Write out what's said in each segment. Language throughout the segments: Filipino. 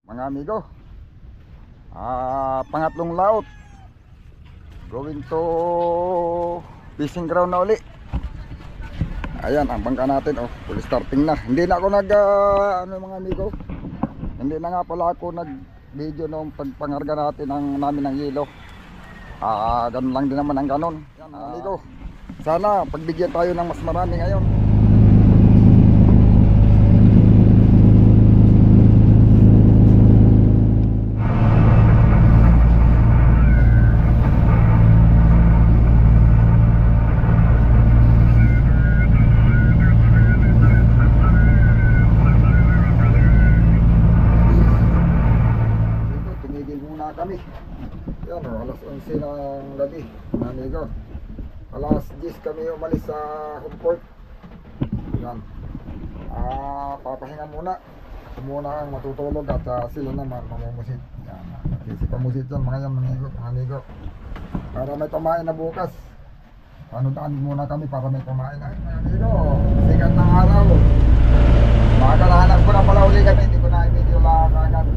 Mga amigo, pangatlong laot, going to fishing ground na uli. Ayan ang bangka natin, oh, full starting na. Hindi na ako mga amigo, hindi na nga pala ako nag video nung pagpangarga natin namin ng yelo. Ganun lang din naman ang ganon. Ayan, amigo, sana pagbigyan tayo ng mas marami ngayon. Kami. Yan o, alas 11 ng gabi, mga amigo. Alas 10 kami umalis sa home port. Yan. Papahinga muna. Muna ang matutulog at sila naman mamumusit. Yan. Kasi pamusit yan mga amigo. Para may pamain na bukas. Daan muna kami para may pamain na. Mga amigo, sikat ng araw. Makakalahanap ko na pala uli kami. Hindi ko na i-video lang agad.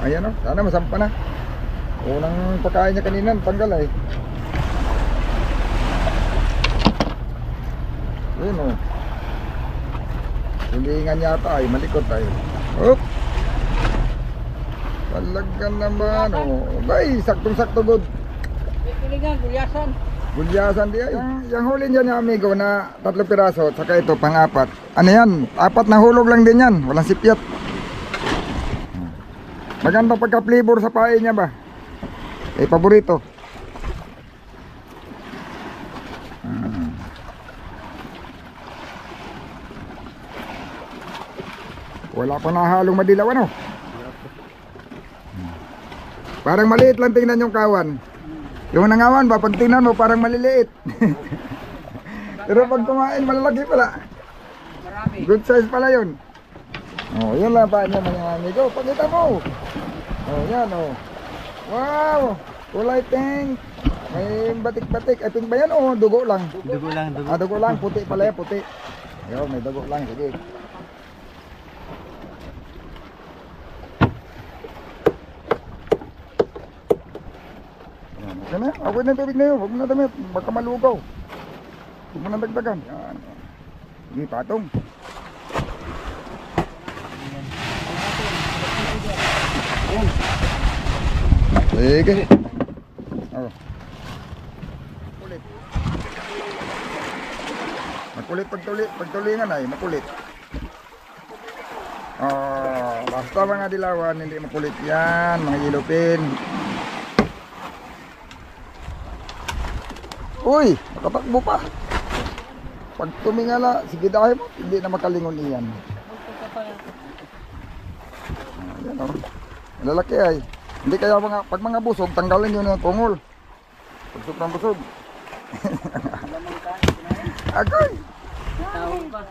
Ayan o, sana masampa na. Unang pagkain niya kanina, tanggal eh. Ayan o. Hilingan yata ay, malikot ay. Oop. Talaga naman o. Bay, saktong-sakto good. Hilingan, gulyasan. Gulyasan di ay. Yung huli niya niya amigo na 3 piraso, saka ito pang-4. Ano yan? 4 na hulog lang din yan, walang sipyat. Maganda pagka-flavor sa pae niya ba? Paborito. Wala pa nahalong madilaw ano? Parang maliit lang tingnan yung kawan. Yung nangawan ba, pag tingnan mo parang maliliit. Pero pag kumain malalaki pala. Good size pala yun. Oh, yun lang pa niya mga amigo. Pakita mo. Oh, yan oh. Wow! Kulay pink. May batik-batik. Ay, pink ba yan o dugo lang? Dugo lang, dugo. Dugo lang. Puti pala yan, puti. Ayun, may dugo lang. Sige. Yan. Okay na. Okay na yung tubig na yun. Huwag mo na damit. Baka malugaw. Huwag mo na dagdagan. Yan. Sige, patong. Sige. Oh. Makulit pagtulingan ay makulit. Basta mga dilawan hindi makulit yan, mga yellowfin. Uy, nakatakbo pa. Pag tumingala, sige dahil mo, hindi na makalingon iyan. Yan o. Lalaki ay. Hindi kaya pag mga busog, tanggalin yun yung tungol. Pag sobrang busog. Agoy! Tawag pa.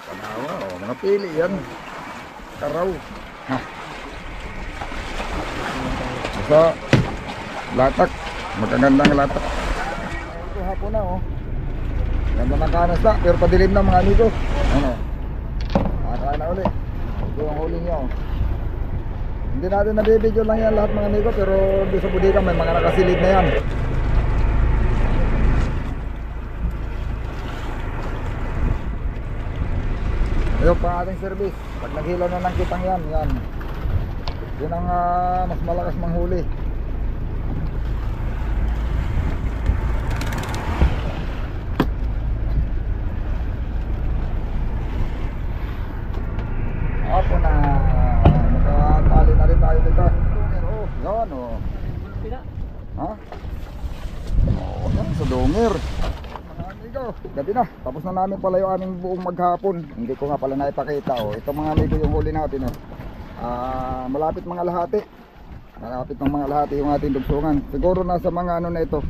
Panawa, mga pili yan. Karaw. Basta, latak. Magagandang latak. Ito hapon na oh. Ganda ng kanas na, pero padilim na mga amigo. Ano? Makakain na uli. Ito ang huli niya oh. Hindi natin nabibidyo lang yan lahat mga amigo, pero doon sa budika may mga nakasilid na yan. Ayun pa ating service. Pag naghilaw na ng kitang yan, yan. Yun ang mas malakas manghuli. Apo na. Nakatali na rin tayo dito. Yan o. Ha? Oo, yan sa dungir. Mga amigo, gabi na. Tapos na namin pala yung aming buong maghapon. Hindi ko nga pala naipakita o. Ito mga amigo yung huli natin o. Malapit mga lahati. Malapit ng mga lahati yung ating dugsungan. Siguro nasa mga ano na ito.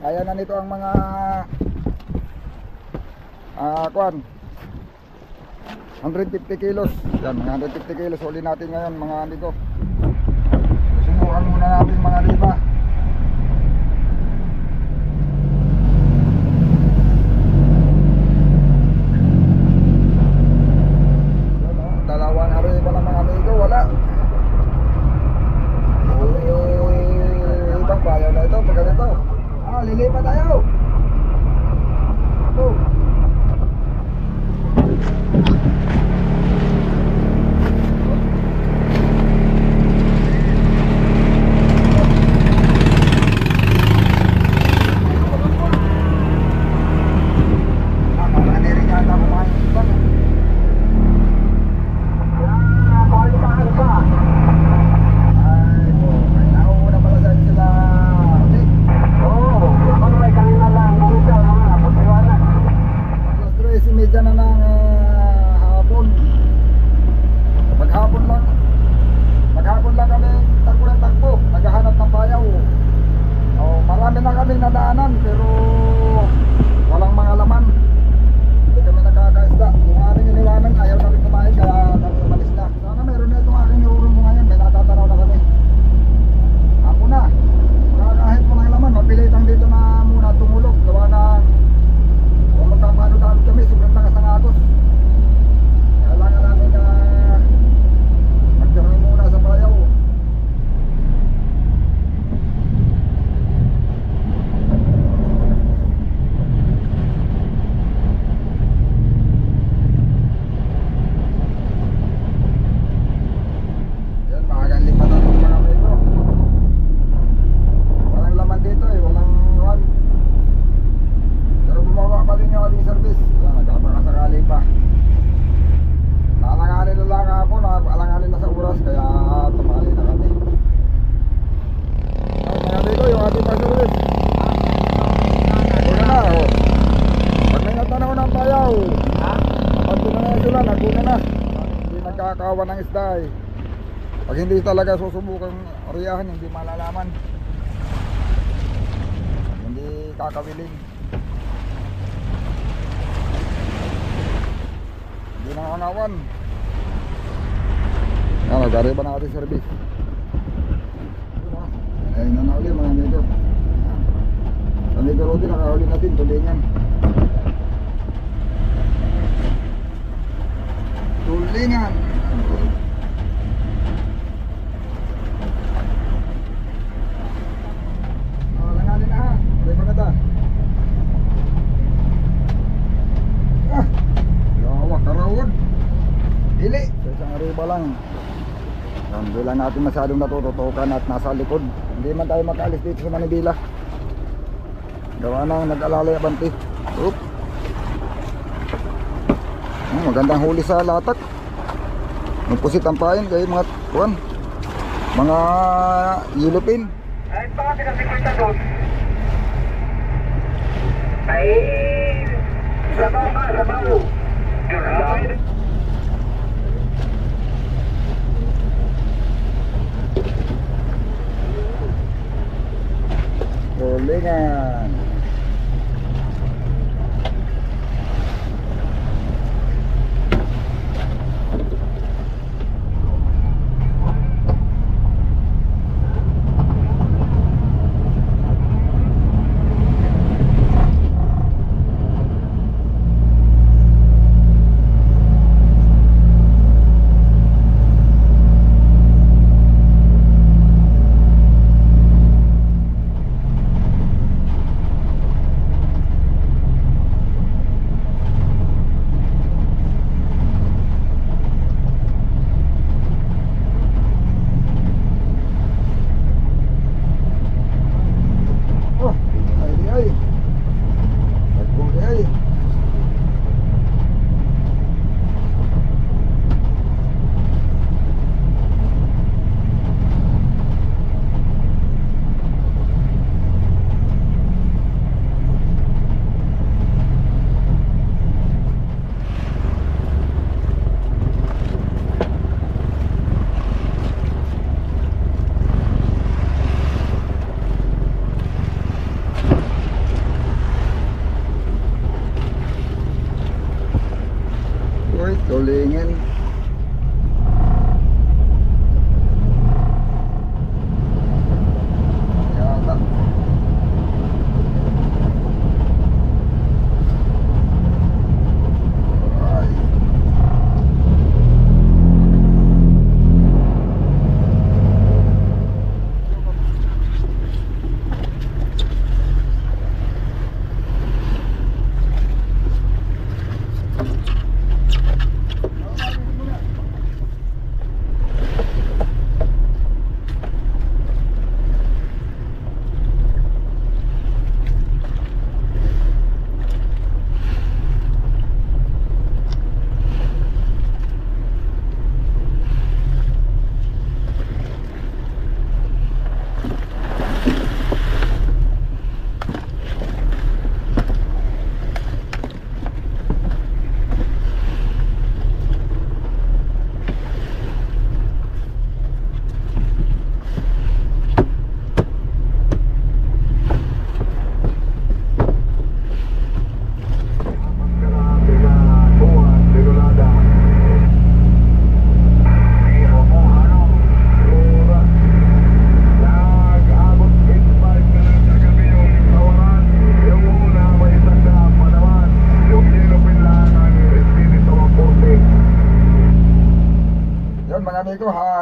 Kaya na nito ang mga kuwan. 150 kilos. Yan, mga 150 kilos uli natin ngayon mga amigo. Susubukan muna natin mga liba. Dalawang ariba ng mga amigo, wala. Ibang bayaw na ito, pag ganito. Lilipat tayo. Oh. Medya na ng hapon. Maghapon lang kami takbo ng takbo, naghahanap ng bayaw. Marami na kaming nadaanan pero walang mga laman. Hindi kami nakakaisda. Yung aming iniwanan ayaw na rin kumain kaya kami umalis na. Sana meron na itong aking iurong mo ngayon, may natatanaw na kami. Ako na, kahit walang laman, mapilitang dito na muna tumulog. Gawa na kung magkapano-dami kami, sobrang lakas ng agos. Kailangan namin na magdami muna sa bayaw. Yan, maagang lipatan ng mga amigo. Walang laman dito eh, walang wal. Pero bumaba pa din yung ating service. Yan, nagkapakasakali pa. Naalanganin na lang ako, naalanganin na sa oras, kaya tumali na kami. Ay, mga amigo, yung ating pa-service. Kuna na, oh. Pag may natanaw ng bayaw, pagtuna na sila, naguna na. Hindi nagkakawa ng isda eh. Pag hindi talaga susubukang oriyahan, hindi malalaman. Hindi kakawiling. Hindi na kanawan. Yan, nag-arriba na ating service. Ayun na uli mga amigo. Sa amigo Rodi, nakahuli natin, tulingan. Tulingan. Langanin na ha. Arriba na ta. Yawa, karawad. Dili. Sa isang arriba lang. Hindi lang natin masyadong natututukan at nasa likod. Hindi man tayo makaalis dito sa Manibila. Gawa nang nag-alalay abanti. Magandang huli sa latak. Magpusit ang pain kayo mga kuwan. Mga yellowfin. Ay, baka pinasikwenta doon. Ay, sabaw ka, sabaw. Tulingan.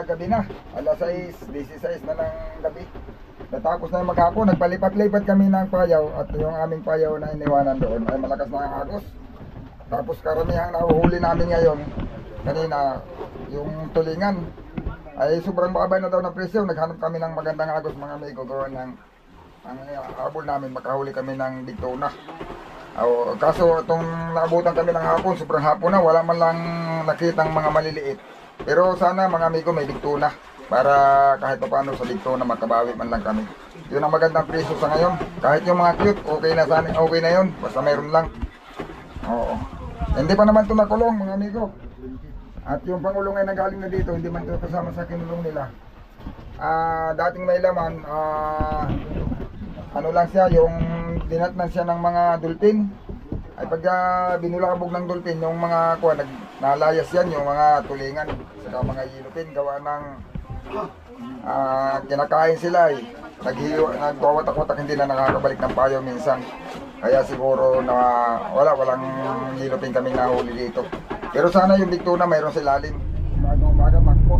gabi na. Alas 6, 16 na ng gabi. Natapos na yung maghapon, nagpalipat-lipat kami ng payaw at yung aming payaw na iniwanan doon ay malakas na ang agos. Tapos karamihan nahuhuli namin ngayon, kanina, yung tulingan ay sobrang bababa na daw ng presyo. Naghanap kami ng magandang agos mga amigo, gawa ng ang habol namin, makahuli kami ng big tuna. Kaso itong naabutan kami ng hapon, sobrang hapon na, wala man lang nakitang mga maliliit. Pero sana mga amigo may big tuna para kahit pa paano sa big tuna makabawi man lang kami. Yun ang magandang presyo sa ngayon. Kahit yung mga cute, okay na sana, okay na yun, basta mayroon lang. Oo. Hindi pa naman ito nakulong mga amigo. At yung pangulong ay nagaling na dito, hindi man ito kasama sa kinulong nila. Dating may laman, ano lang siya, yung dinatnan siya ng mga dulpin. Ay pag binulakabog ng dulpin, yung mga kuha, nalayas yan, yung mga tulingan, saka mga yilupin, gawa ng kinakain sila eh. Nagwawatak-watak, hindi na nakakabalik ng payo minsan. Kaya siguro na walang yilupin kaming nahuli dito. Pero sana yung big tuna mayroon sa ilalim. Umaga takbo.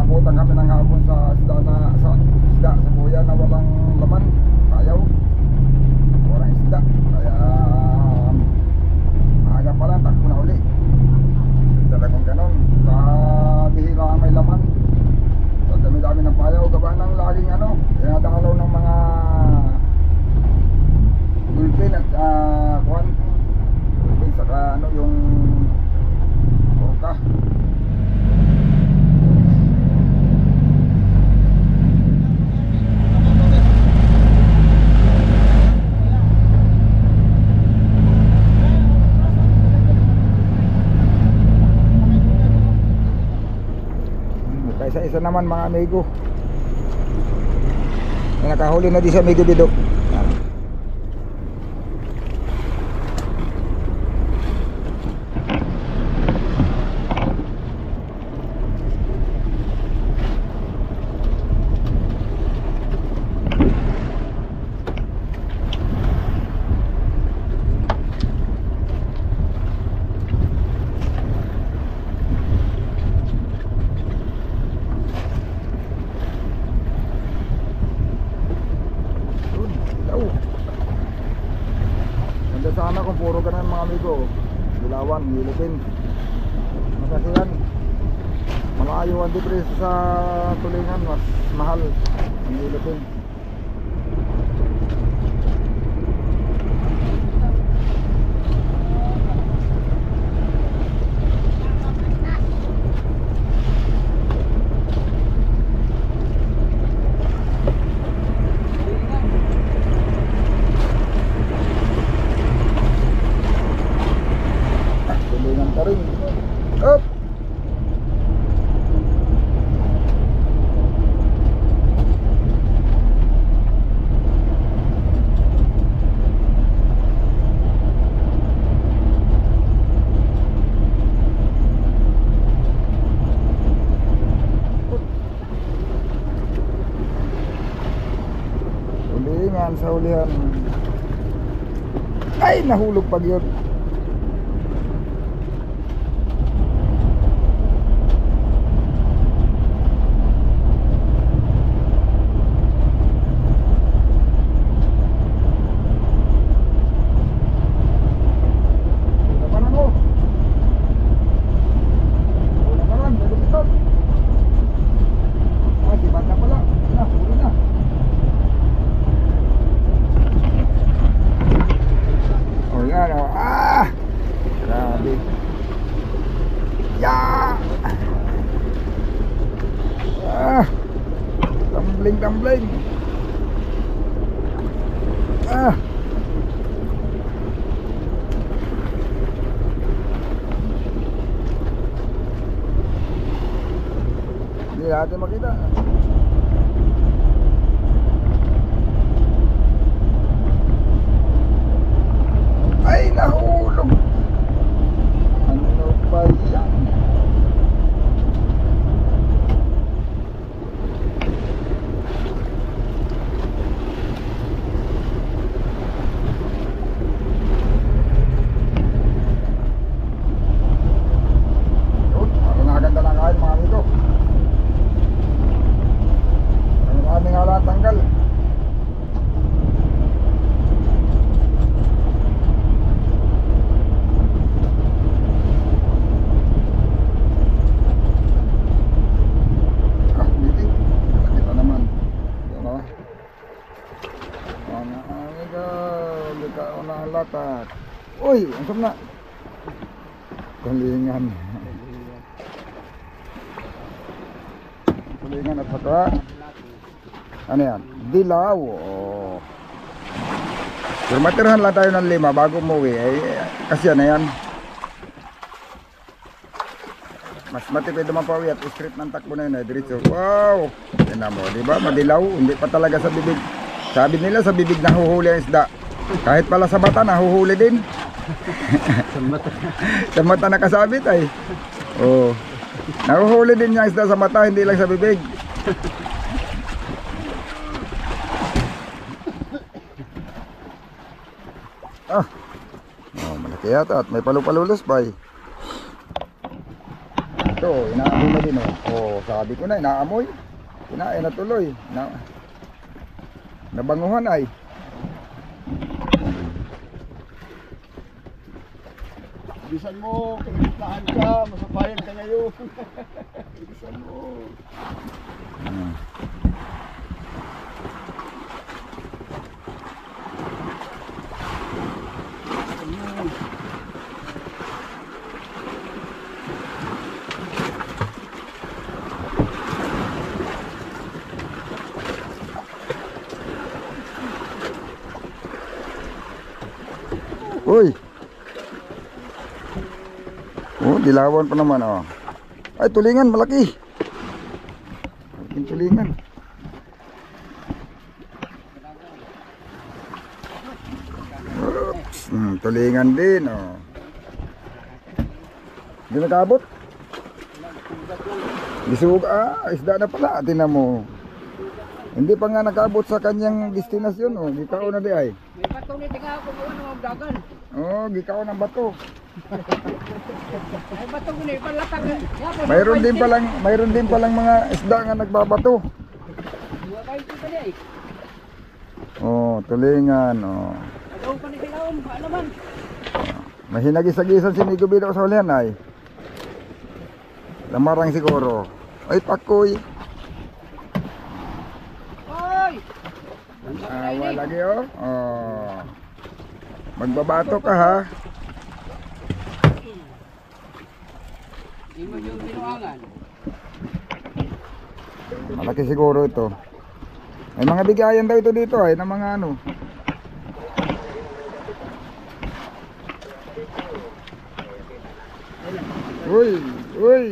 Abutan kami ng hapon sa isda sa buya na walang laman, payaw. Walang isda. Kaya maaga pa lang, takbo na uli. Talagang ganon. Sa bihira may laman. Sa dami-dami ng payaw, gaba ng laging dinadakalaw ng mga dulpin at kuwan. Dulpin saka yung orca. Isa naman mga amigo. Nakahuli na di sa amigo Bido. Sana kung puro ganun mga amigo, Dilawan, Yilupin, masasiyan. Malayo ang depreso sa tulingan, mas mahal ang Yilupin. Up. Ulingan sa ulihan. Ay, nahulog pag yun. Grabe. Ya. Tumbling. Hindi natin makita. Ay, nahulog. Ano ba yan? Yun, parang naganda lang kain mga amigo. Uy, ang sam na. Tulingan. Tulingan at saka ano yan? Dilaw. Oh. Pero matirhan lang tayo ng 5 bago umuwi. Kasi ano yan. Mas matipid naman pa uwi at straight ng takbo na yun. Diretso. Wow! Yan na mo. Diba? Madilaw. Hindi pa talaga sa bibig. Sabi nila sa bibig nahuhuli ang isda. Kahit pala sa mata nahuhuli din. Sa mata nakasabit ay. Oh. Nahuhuli din yung isda sa mata. Hindi lang sa bibig. Ah. Oh, malaki yata at may palupalulos pa eh. Ito, inaamoy na din oh. Oh, sabi ko na, inaamoy. Kinain na tuloy. Nabanguhan ay. Bilisan mo, kailangan ka, masabayan ka ngayon. Bilisan mo. Uy. Oh, dilawan pa naman oh. Ay, tulingan malaki. Malaking tulingan. Oops. Tulingan din oh. Hindi nakaabot. Gisug isda na pala. Tingnan mo. Hindi pa nga nakaabot sa kanyang destinasyon oh. Gikao na di ay. May patong ni tinga ako ng mga dagan. Oh, gikao ng bato. Ay patong ni palatag. Mayroon din palang mga isda nga nagbabato. Dua kayo pa di ay. Oh, tulingan oh. Agaw pa ni tingaon, pa naman. May hinagis-agisan si Migo Bido sa ulihan ay. Lamarang siguro. Ay, pakoy. Hoy! Awa lagi oh. Oh. Magbabato ka ha. Imo yung binuangan. Malaki siguro ito. May mga bigayan daw ito dito ay ng mga ano. Uy, uy.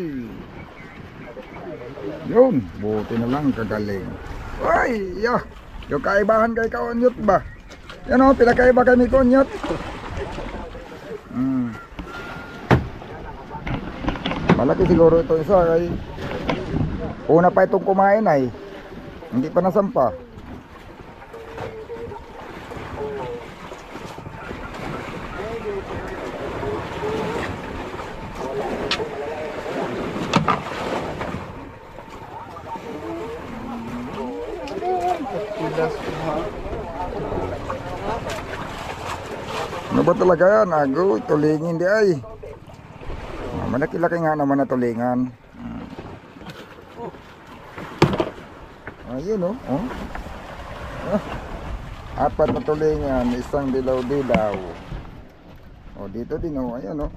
Yun, buti na lang kagaling. Uy, yeah. Yung kaibahan kay Kaonyot ba? Yan o, pinakaiba kami Kaonyot. Malaki siguro ito isa kay una pa itong kumain ay hindi pa nasampa. Ano ba talaga yan? Ago, tulingin di ay. Malaki-laki nga naman na tulingan. Ayun oh. Oh. Apat na tulingan, isang dilaw-dilaw. Oh, dito din oh, ayan oh.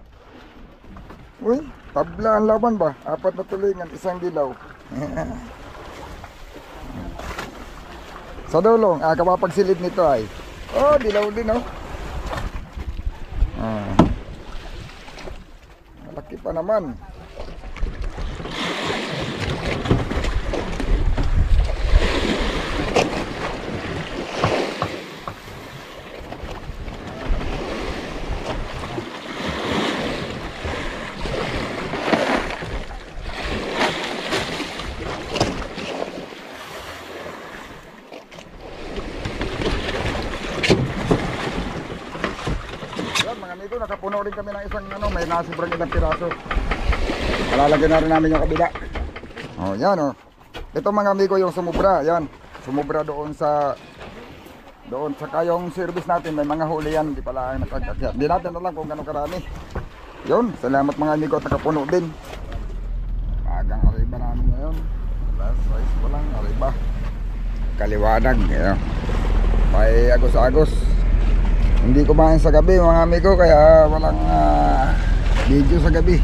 Uy, tabla ang laban ba? Apat na tulingan, isang dilaw. Sa dulong, kapapagsilid nito ay. Oh, dilaw din oh. Malaki pa naman. Mga amigo, nakapuno rin kami ng isang ano, may nasibrang ilang piraso. Malalagyan na rin namin yung kabila. Oh, yan oh. Ito mga amigo yung sumubra, yan. Sumubra doon sa kayong service natin, may mga huli yan, hindi pala ang nakagakyat. Hindi natin alam kung gano'ng karami. Yun, salamat mga amigo at nakapuno din. Agang ariba namin ngayon. Last size pa lang, ariba. Kaliwanag, yan. May agos-agos. Hindi kumain sa gabi mga amigo, kaya walang video sa gabi.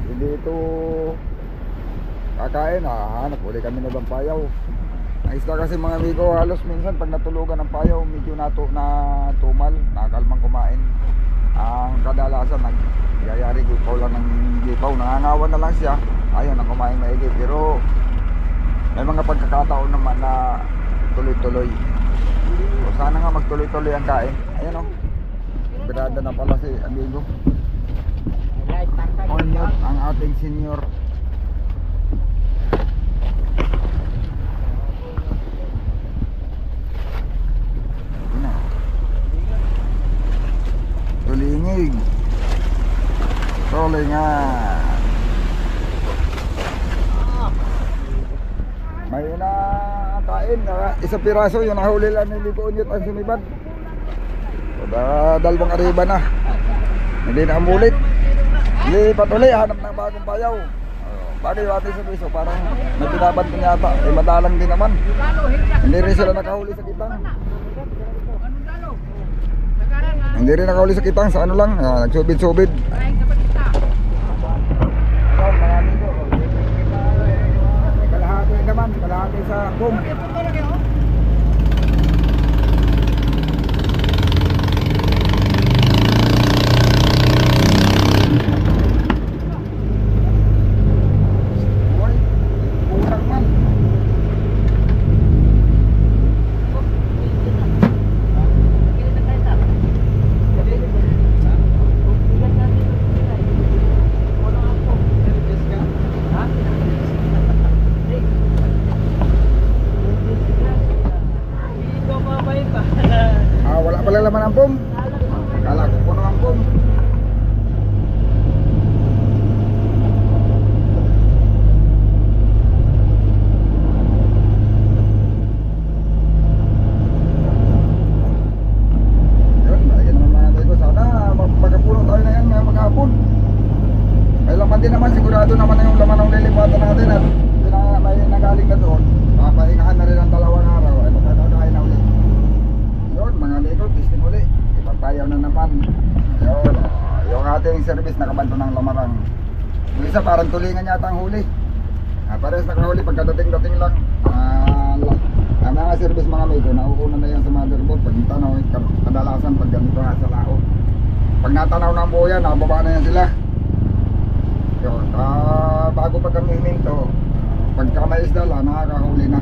Hindi ito kakain, hanap uli kami na payaw. Ang isda kasi mga amigo, halos minsan pag natulugan ng payaw, medyo na tumal, nakakalmang kumain. Ang kadalasan nagyayari gipaw lang ng gipaw, nangangawan na lang siya, ayaw na kumain maigi. Pero may mga pagkakataon naman na tuloy-tuloy. So, sana nga magtuloy-tuloy ang kain. Ayan o, birada na pala si amigo. Onyot ang ating senior. Tulingig. Tulingan. May nakain na isang piraso yung nahuli lang ni Ligo Onyot ang sumibad. So, dalawang ariba na. Hindi na amulit. Lipat uli, hanap ng bagong payaw. Bagay yung ating serviso, parang may pinabad ko yata. Eh madalang din naman. Hindi rin sila nakahuli sa kitang. Hindi rin nakahuli sa kitang, sa ano lang, nagsubid-subid. Kalahati naman, kalahati sa kum. Wala pala laman ang pom. Kala ko puno ang pom. Yun, lagyan naman mga tayo. Sana magkapuno tayo na yan maghapon. May laman din naman, sigurado naman na yung laman ng lilipatan natin at may nagaling na doon. Papahingahan na rin ang dalawang araw. Ay magkakakain na ulit. Yun mga amigo, testing uli. Ipagpayaw na naman. Yun, yung ating service nakabanto ng lamarang. Yung isa parang tulingan yata ang huli. Parehas nakahuli pagkadating-dating lang. Ang mga service mga amigo, nauuna na yan sa motherboard. Pag tanaw, kadalasan pag ganito nga sa lao. Pag natanaw na ang buo yan, nakababa na yan sila. Yun, bago pa kami himinto, pagka may isda lang, nakakahuli na.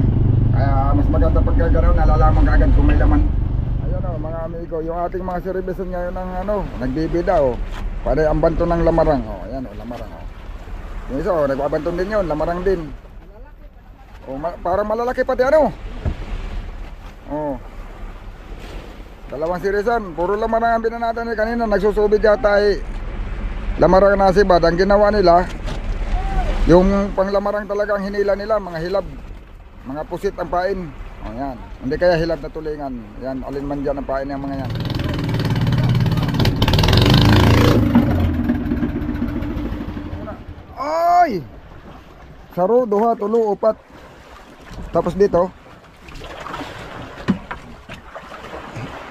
Kaya mas maganda pag gagaraw, nalalaman kagad kung may laman. Ayun o mga amigo, yung ating mga service ngayon ng nagbibida o. Pare ang banto ng lamarang o. Ayan o, lamarang o. Yung isa o, nagbabanton din yun, lamarang din. O, parang malalaki pati ano. O. Dalawang sirisan, puro lamarang ang binanatan nila kanina. Nagsusubid yata eh. Lamarang nasibad, ang ginawa nila, yung panglamarang talagang hinila nila, mga hilab, mga pusit ang pain. O yan, hindi kaya hilab na tulingan. Yan, alin man dyan ang pain ng mga yan. Ay! Saro, duha, tulo, upat. Tapos dito,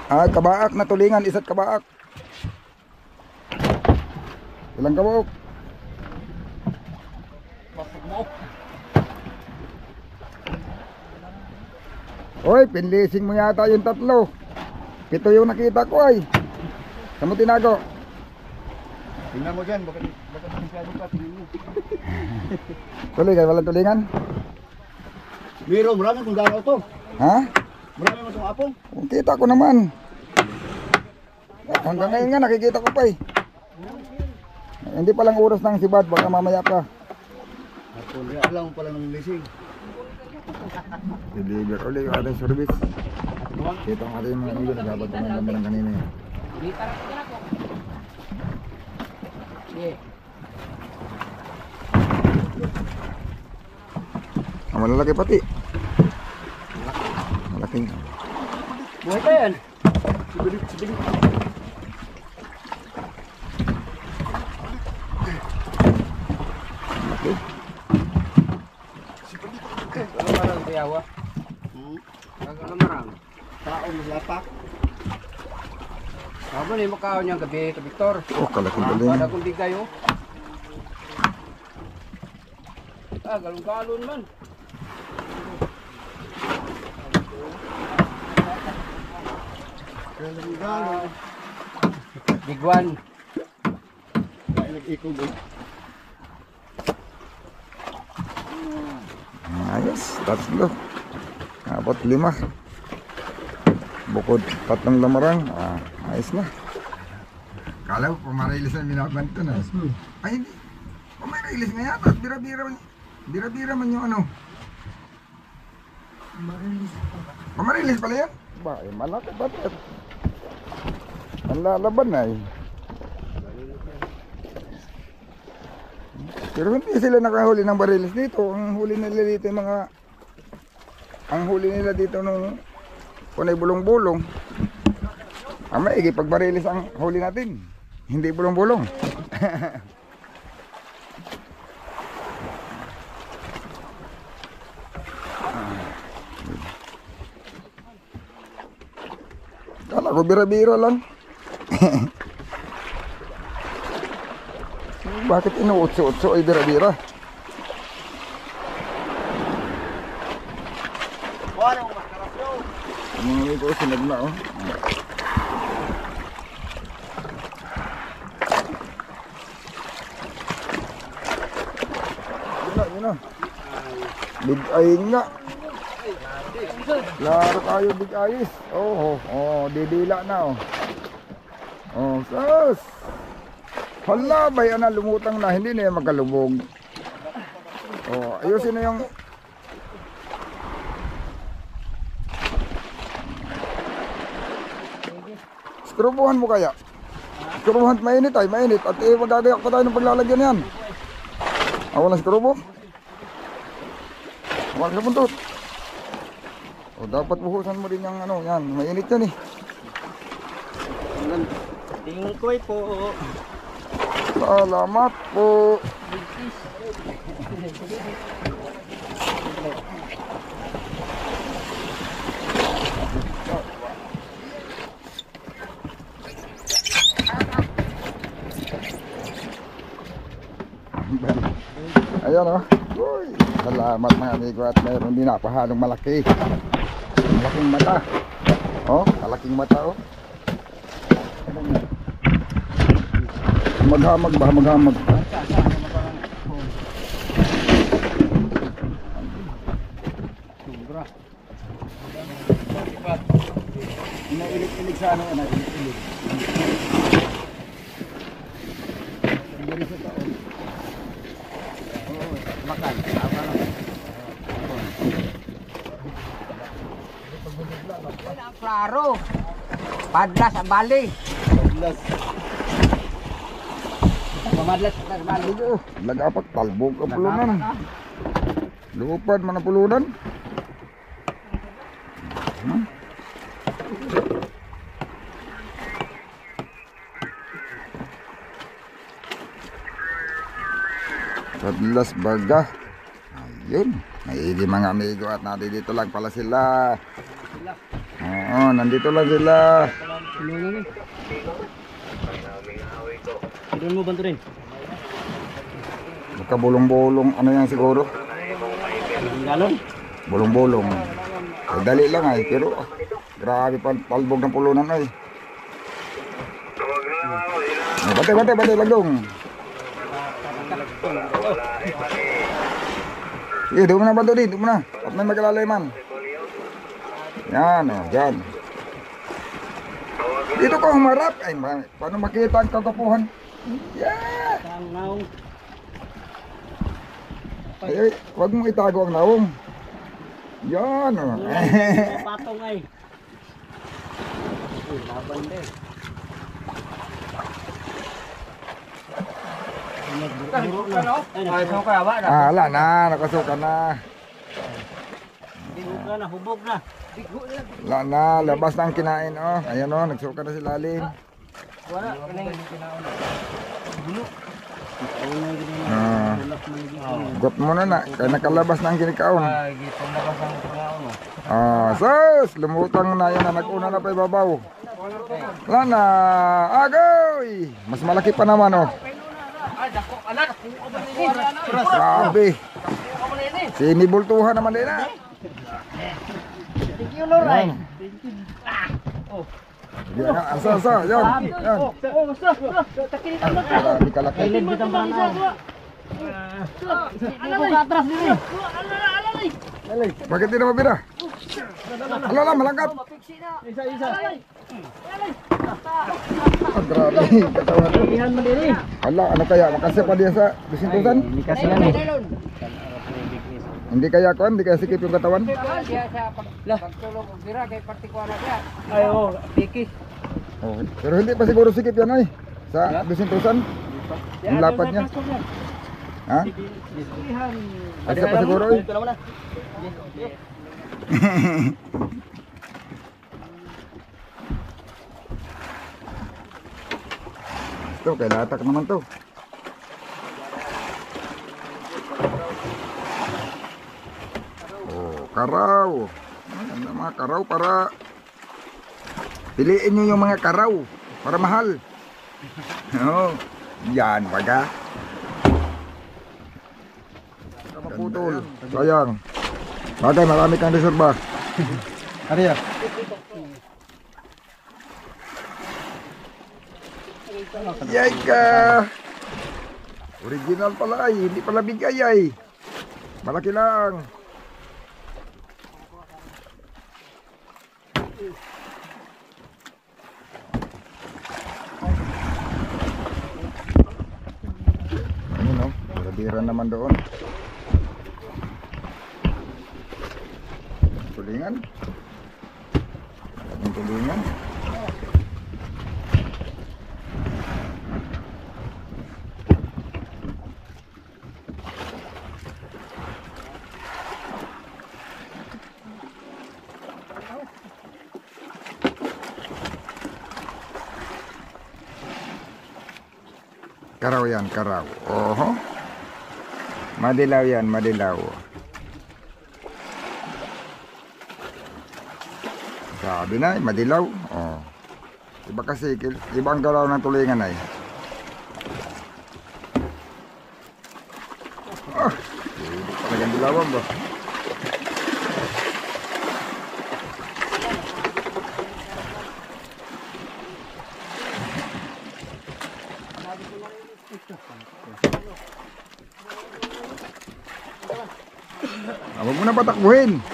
kabaak na tulingan, isa't kabaak. Ilang kabaok? Oy, pinlising mo yata yung tatlo. 7 yung nakita ko ay. Saan mo tinago? Tingnan mo dyan, baka masyado ka, tingnan mo. Tuloy kayo, walang tulingan? Meron, marami kong daraw to. Ha? Marami mo itong apong. Kita ko naman. Hanggang ngayon nga nakikita ko pa eh. Hindi palang oras ng sibad, baka mamaya pa. Apong, alam mo pala ng lising. Deliver ulit yung ating service. Ito ang ating mga nyo, nagabot ng lamarang kanina eh. Malalaki pati. Malaking. Buhay pa yan. Sibilit. Ano marang tiyawa? Ano marang? Taong lapak. Aba ni makaon niyang gabi to Victor. Oh, kalaking galing. Ada kong bigay oh. Galon-galon man. Galing-galing. Big one. Ay, nag-ikog eh. Ayos, tatlo. Apat 5. Bukod 3 lamarang. Ayos na. Kala ko pumarilis na binabanto na. Ay hindi. Pumarilis nga yata. Bira-bira man yung ano. Pumarilis pala yan? Ba, malaki ba ito? Ang lalaban na eh. Pero hindi sila nakahuli ng barilis dito. Ang huli nila dito yung mga... Ang huli nila dito nung... Kunay bulong-bulong. Ang maigi pag barilis ang huli natin. Hindi bulong-bulong. Kala ko bira-bira lang. Bakit inuutso-utso ay bira-bira? Mga ito, sinag na oh. Yun na. Big eye nga. Laro tayo big eyes. Didila na oh. Oh, sus. Hala, bayan na lumutang na, hindi na yan magkalubog. Oh, ayusin na yung... Skrubuhan mo kaya? Skrubuhan, mainit ay, mainit. At magagayak pa tayo ng paglalagyan yan. Ako na skrubo. Huwag sa puntot. O, dapat buhusan mo rin yung ano, yan. Mainit yan eh. Tingin ko po. Salamat po. Ayan o. Uy, salamat mga amigo at mayroon din napahalong malaki. Malaking mata. Oh, malaking mata oh. Maghamag ba? Maghamag. Sobra. Inailig-ilig sa ano? Inailig-ilig. Makan. Klaro. Padlas ang bali. Padlas. Pamadlas ang bali. Lagapak talbog ang pulunan. Lupad man ang pulunan. Padlas baga. Ayun. Maigi mga amigo at nandito lang pala sila. Oo, nandito lang sila. Doon mo banto rin. Magkabulong-bulong ano yan siguro? Galon. Bulong-bulong. Ay, dali lang ay, pero grabe palbog ng pulunan ay. Bate lagong. Sige, doon mo na banto din, doon mo na. At may maglalaiman. Yan o, dyan. Dito ka humarap. Ay, paano makita ang kagapuhan? Yeah! Ang naong. Ay, huwag mong itago ang naong. Yan o. Patong ay. Laban din. Ay, Ala na, nakasuka na. Hubog na. Wala na, labas na ang kinain oh. Ayan oh, nagsuka na si Lalim. Wala. Got mo na na, kaya nakalabas na ang kinikaon. Sus, lumutang na yan na nag-una na pa ibabaw. Wala na. Agoy! Mas malaki pa naman oh. Grabe. Sinibultuhan naman din na. Yan. Yan, asa. Yan. Grabe kalaki. Bakit di na mabira? Alala, malangkat. Ah, grabe. Katawan. Ala, ano kaya? Makasya pa diya sa bisintusan? Hindi kaya kuan, hindi kaya sikip yung katawan? Oh, pero hindi pa siguro sikip yan ay. Sa bisintusan? Yung lapad niya. Ha? Asya pa siguro ay. Ito, kay latak naman to. Oh, karaw. Ayan na mga karaw para piliin nyo yung mga karaw para mahal. Oh, yan baga. Maputol. Sayang. Bagay, marami kang reserva. Ano yan? Yay ka! Original pala ay, hindi pala bigay ay. Malaki lang. Ano no? Bira naman doon. Tulingan. Ang tulingan. Karaw yan, karaw. Oho. Madilaw yan, madilaw. Sabi na, madilaw. Oh. Iba kasi, ibang karaw ng tulingan ay. Oh, hindi talagang dilawan ba? Huwag mo na patakbuhin.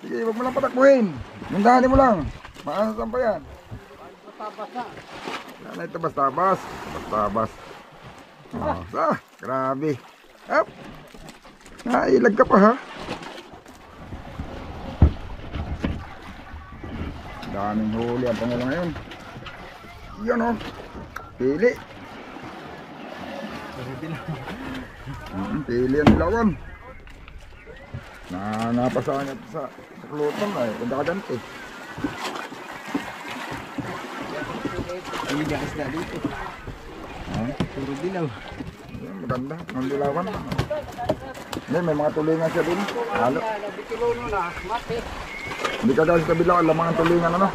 Sige, huwag mo lang patakbuhin. Mundahanin mo lang. Maasasan pa yan. Yan na ito, basta-bas. Basta-bas. Oh, grabe. Up. Nailag ka pa ha. Daming huli ang pangulo ngayon. Yan o. Pili. Pili ang dilawan. Napasahan niya sa klutan ay kadaganti. Ini garis na dito. Puro dilaw. Maganda, ng dilawan. May mga tulingan siya din. Halo. Hindi ka guys kabila, alam mga tulingan ano.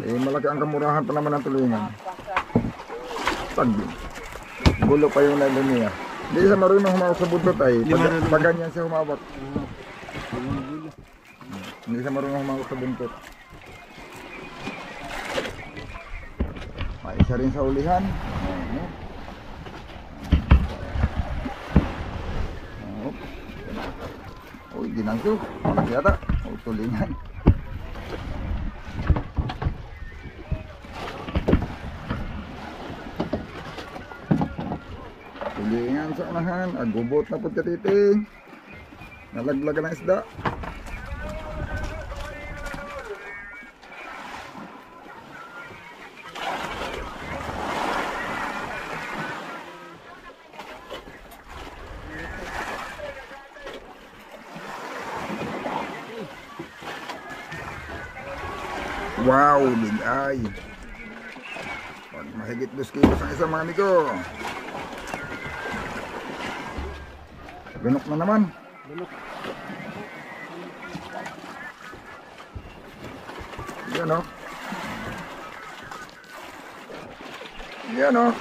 Malaki ang kamurahan pa naman ng tulingan. Sagbi. Gulo pa yung lalo niya. Hindi siya marunong humawak sa buntot ay. Pag ganyan siya humawak. Hindi siya marunong humawak sa buntot. May isa rin sa ulihan. Uy, ginangso. Malaki yata. O, tulingan. Tulingan sa unahan. Agubot na po katiting. Nalaglagan ng isda. Wow, bigay. Pag mahigit 2 kilos ang isang mga amigo. Lunok na naman. Yan o. Yan o.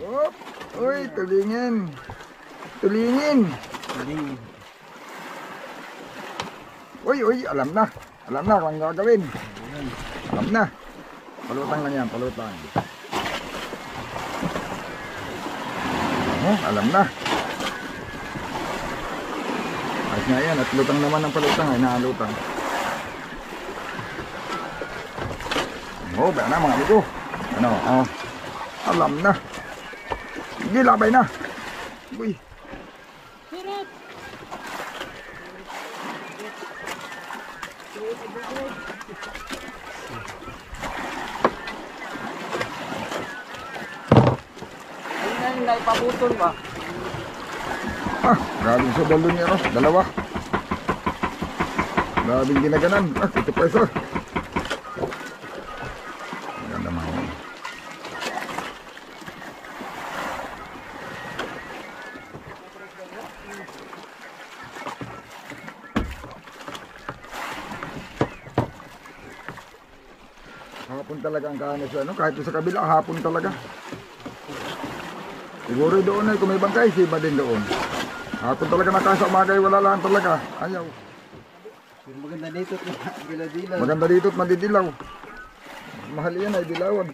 Oh. Uy, tulingin. Tulingin. Tuling. Uy, alam na. Alam na kung ang gagawin. Alam na. Palutang lang yan, palutang. Oh, alam na. Ayos nga yan, at lutang naman ng palutang ay naalutang. Oh, ba na mga amigo. Ano, oh. Alam na. Sige, labay na. Uy. Ayun na ipaputol ba? Ah, grabing sa balon niya, no? Dalawa. Grabing ginaganan. Ah, ito pa isa. Maganda mga yan. Hapon talaga ang kahanas, ano? Kahit sa kabila, hapon talaga. Siguro doon ay kung may bangkay, siba din doon. Hapon talaga nakasa umagay, wala lang talaga. Ayaw. Pero maganda dito at dilaw-dilaw. Maganda dito at madidilaw. Mahal yan ay dilawan.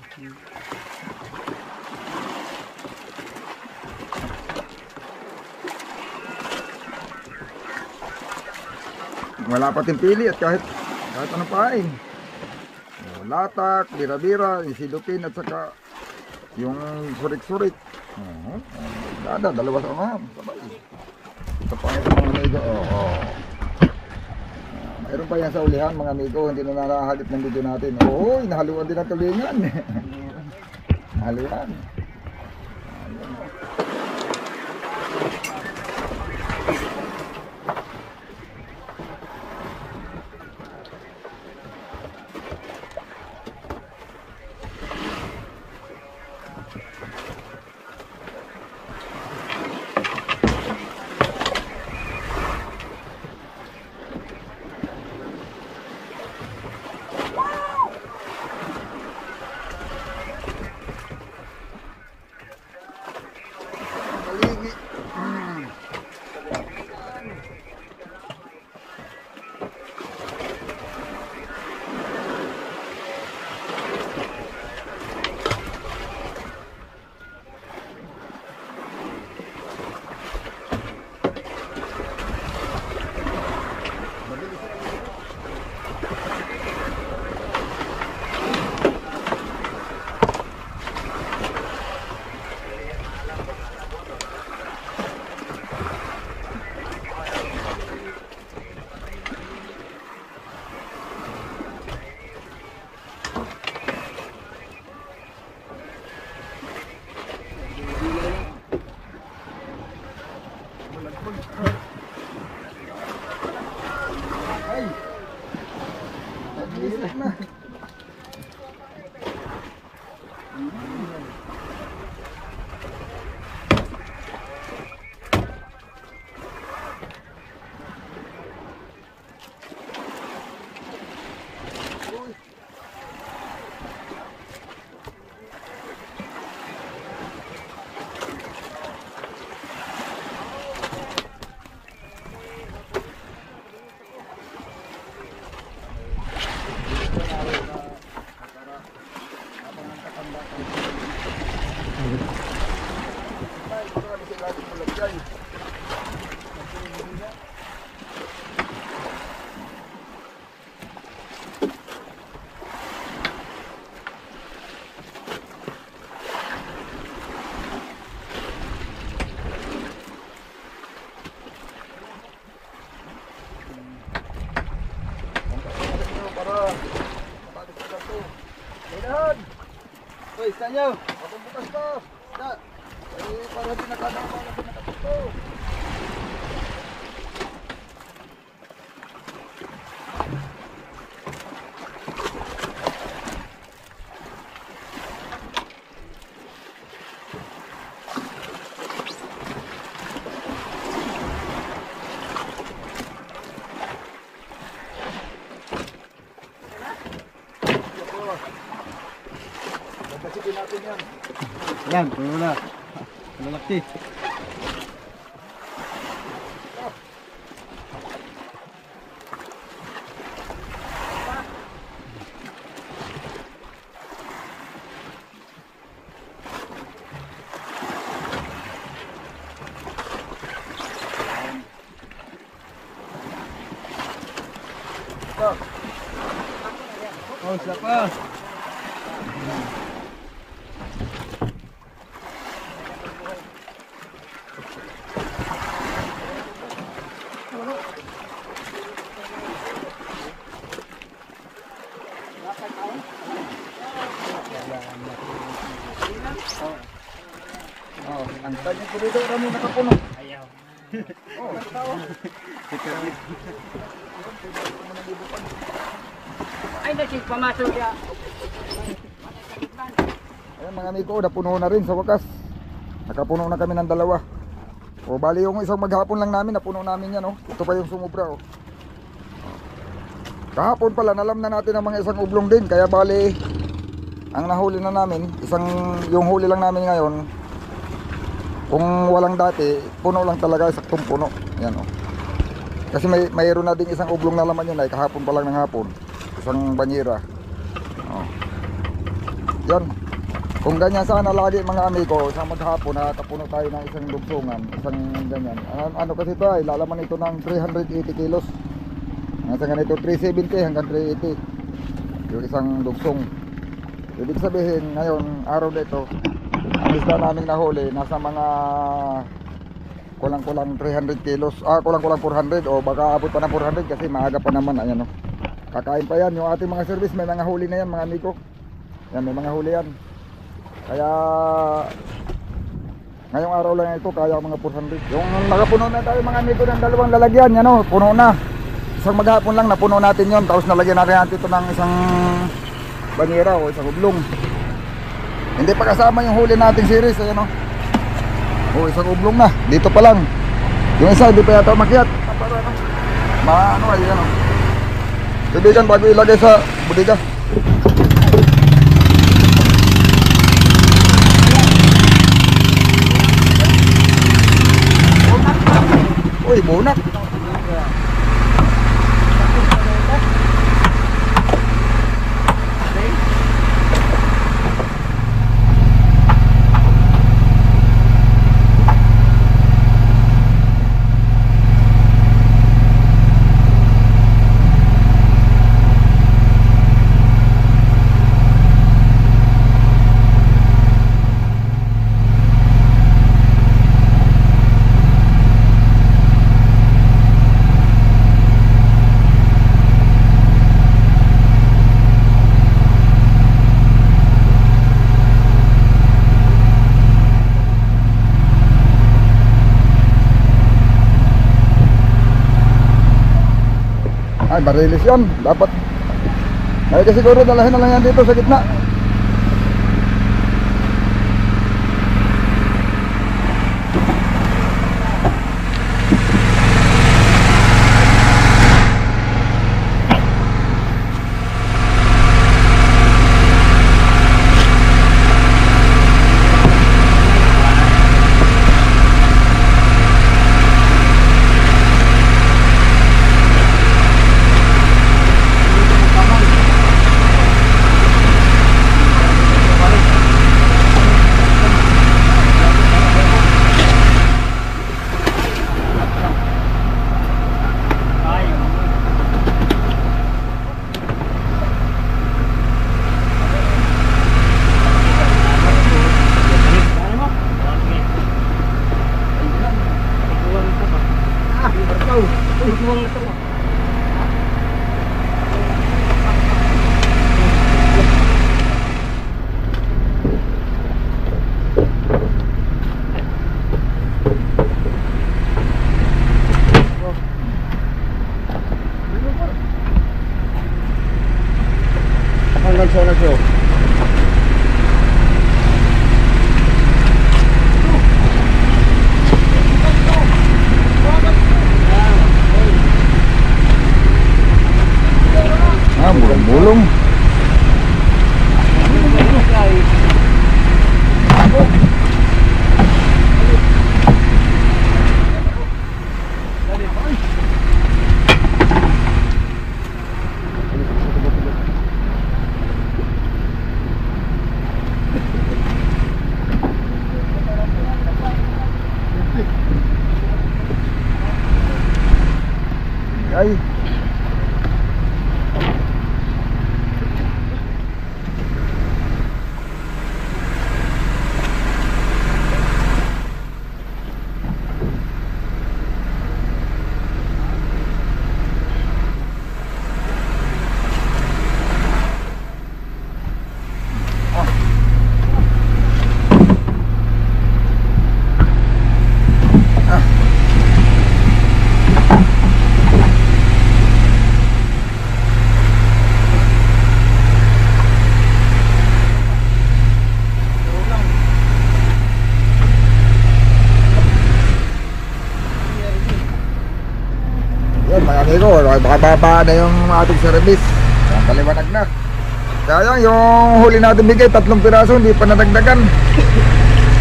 Wala pa pili at kahit anong pain. Latak, bira-bira, isilupin at saka yung surik-surik. Dalawa sa mga sabay. Ito pa nga mga amigo. Mayroon pa yan sa ulihan mga amigo. Hindi na nakahalip ng video natin. Oo, nahaluan din ang tulingan. Nahaluan. Hoy, saan nyo? Abang bukas ka. Para di nakadama na pinakatuto. Yan, puno na. Malaki. Oh, siapa? Oh, ang tanya ko dito kami nakapuno. Ayaw. Oh, Ay, nasig pamasok siya. ayan mga amigo, napuno na rin sa wakas. Nakapuno na kami ng dalawa. O bali yung isang maghapon lang namin, napuno namin yan. Oh. Ito pa yung sumubra. Oh. Kahapon pala, nalam na natin ang mga isang ublong din. Kaya bali, ang nahuli na namin, yung huli lang namin ngayon, kung walang dati, puno lang talaga, saktong puno. Yan oh. Kasi mayroon na din isang ublong na laman yun ay kahapon pa lang ng hapon. Isang banyera. Oh. Yan. Kung ganyan sana lagi mga amigo, sa maghapon nakakapuno tayo ng isang dugsungan, isang ganyan. Ano kasi ito ay lalaman ito ng 380 kilos. Nasa ganito 370 hanggang 380. Yung isang dugsong. Ibig sabihin ngayon araw nito, ang isda namin nahuli nasa mga kulang-kulang 300 kilos. Kulang-kulang 400 o baka abot pa ng 400 kasi maaga pa naman. Ayan o. Kakain pa yan. Yung ating mga service may mga huli na yan mga amigo. Yan, may mga huli yan. Kaya ngayong araw lang ito kaya mga 400. Yung nakapuno na tayo mga amigo ng dalawang lalagyan. Yan o, puno na. Isang maghapon lang napuno natin yon. Tapos nalagyan natin ito ng isang banyera o isang ublong. Hindi pa kasama yung huli nating series. Ayan o. O isang ublong na. Dito pa lang. Yung isa hindi pa yata makiat. Ano ay yan o. Kaibigan bago ilagay sa budiga. Uy, bunak. Ay, barilis yun. Dapat. Ay, kasi siguro dalahin na lang yan dito sa gitna. Hanggang sana siyo. Bulong-bulong. Ay. Yun mga amigo, bababa na yung ating service. Ang paliwanag na. Kaya yung huli natin bigay, 3 piraso, hindi pa nadagdagan.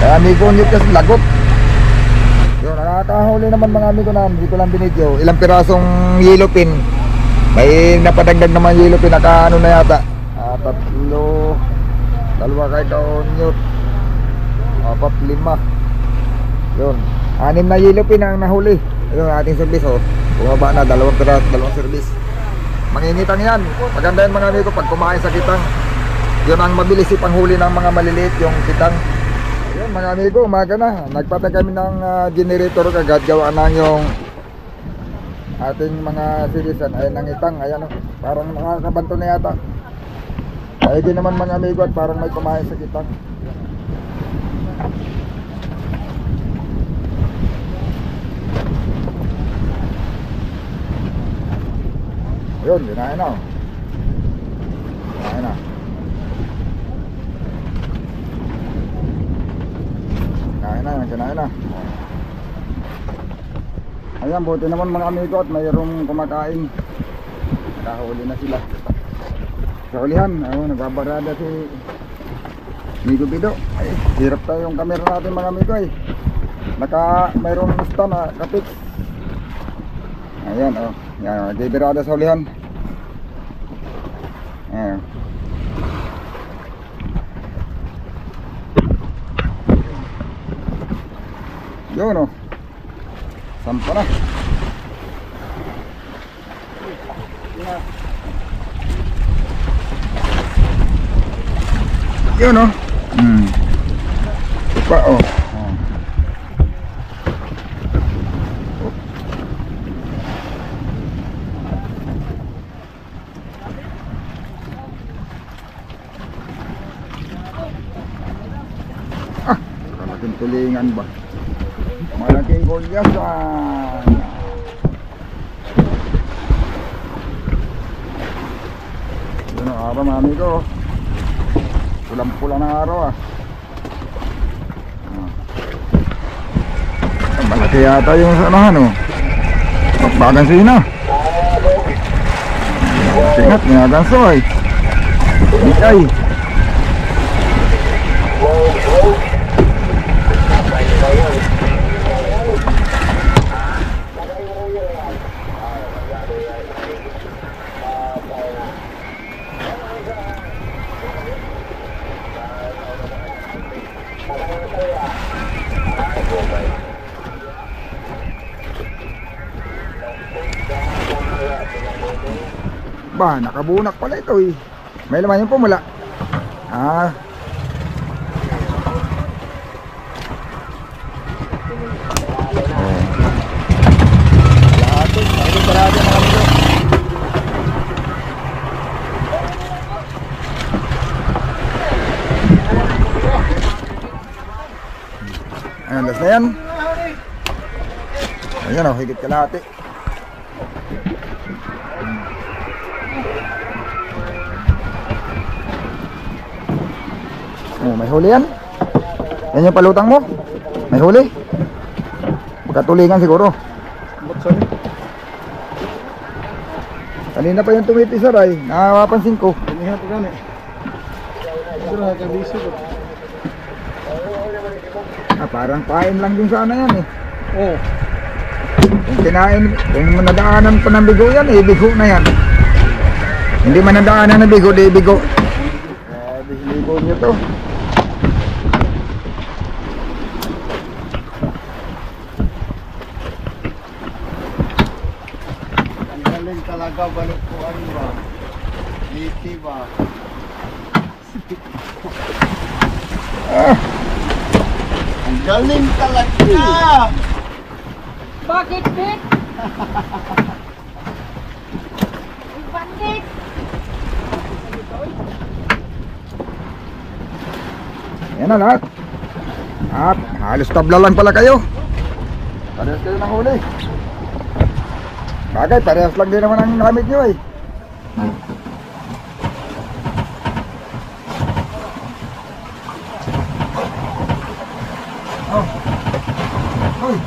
Kaya amigo nyo kasi lagot. Yun, nakakahuli naman mga amigo na dito lang binidyo. Ilang pirasong yellow pin. May napadagdag naman yellow pin, naka ano na yata. 3, 2 kay Kaonyot, 4, 5. Yun, 6 na yellow pin ang nahuli. Yung ating service oh. Bumaba na, 2 piraso, 2 service. Manginitang yan. Maganda yan mga amigo pag kumain sa kitang. Yun ang mabilis ipanghuli ng mga maliliit, yung kitang. Yun mga amigo, umaga na. Nagpatay kami ng generator kagad. Gawa na yung ating mga citizen. Ayan ang itang. Ayan oh. Parang nakakabanto na yata. Kaya din naman mga amigo at parang may kumain sa kitang. Yun, kinain na. Kinain na. Kinain na, kinain na. Ayan, buti naman mga amigo at mayroong kumakain. Nakahuli na sila. Sa ulihan, nagbabarada si Migo Bido. Ay, hirap tayo yung camera natin mga amigo eh. Mayroong gusto na kapit. Ayan, oh. Yan, nagbibarada sa ulihan. Ayan. Yun, oh. Sampa na. Yun, oh. Ipa, oh. Malaking tulingan ba? Malaking gulyasan. Yun ang araw mga amigo. Pulang-pula ng araw ah. Malaki yata yung sanahan oh. Bakbagan sina. Singat, ginagansoy. Bikay. Ba, nakabunak pala ito eh. May laman yung pumula. Ah. Ayan, last na yan. Ayan o, higit kalahati. Oh, may huli yan. Yan yung palutang mo. May huli. Magkatulingan siguro. Kanina pa yung tumitisar ay nakapansin ko. Kanihan pa gani. Pero nakabisi ko. Parang kain lang din sana yan eh. Oo. Kung kinain, kung nadaanan pa ng bigo yan, bigo na yan. Hindi man nadaanan ng bigo, di bigo. Bigo nyo to. talaga balukuan ba? Liti ba? Ang galing talaga! Bakit, Pit? Bandit! Yan na lahat. At halos tabla lang pala kayo. Parehas kayo ng huli. Bagay, parehas lang din naman ang gamit nyo eh. Oh. Hoy.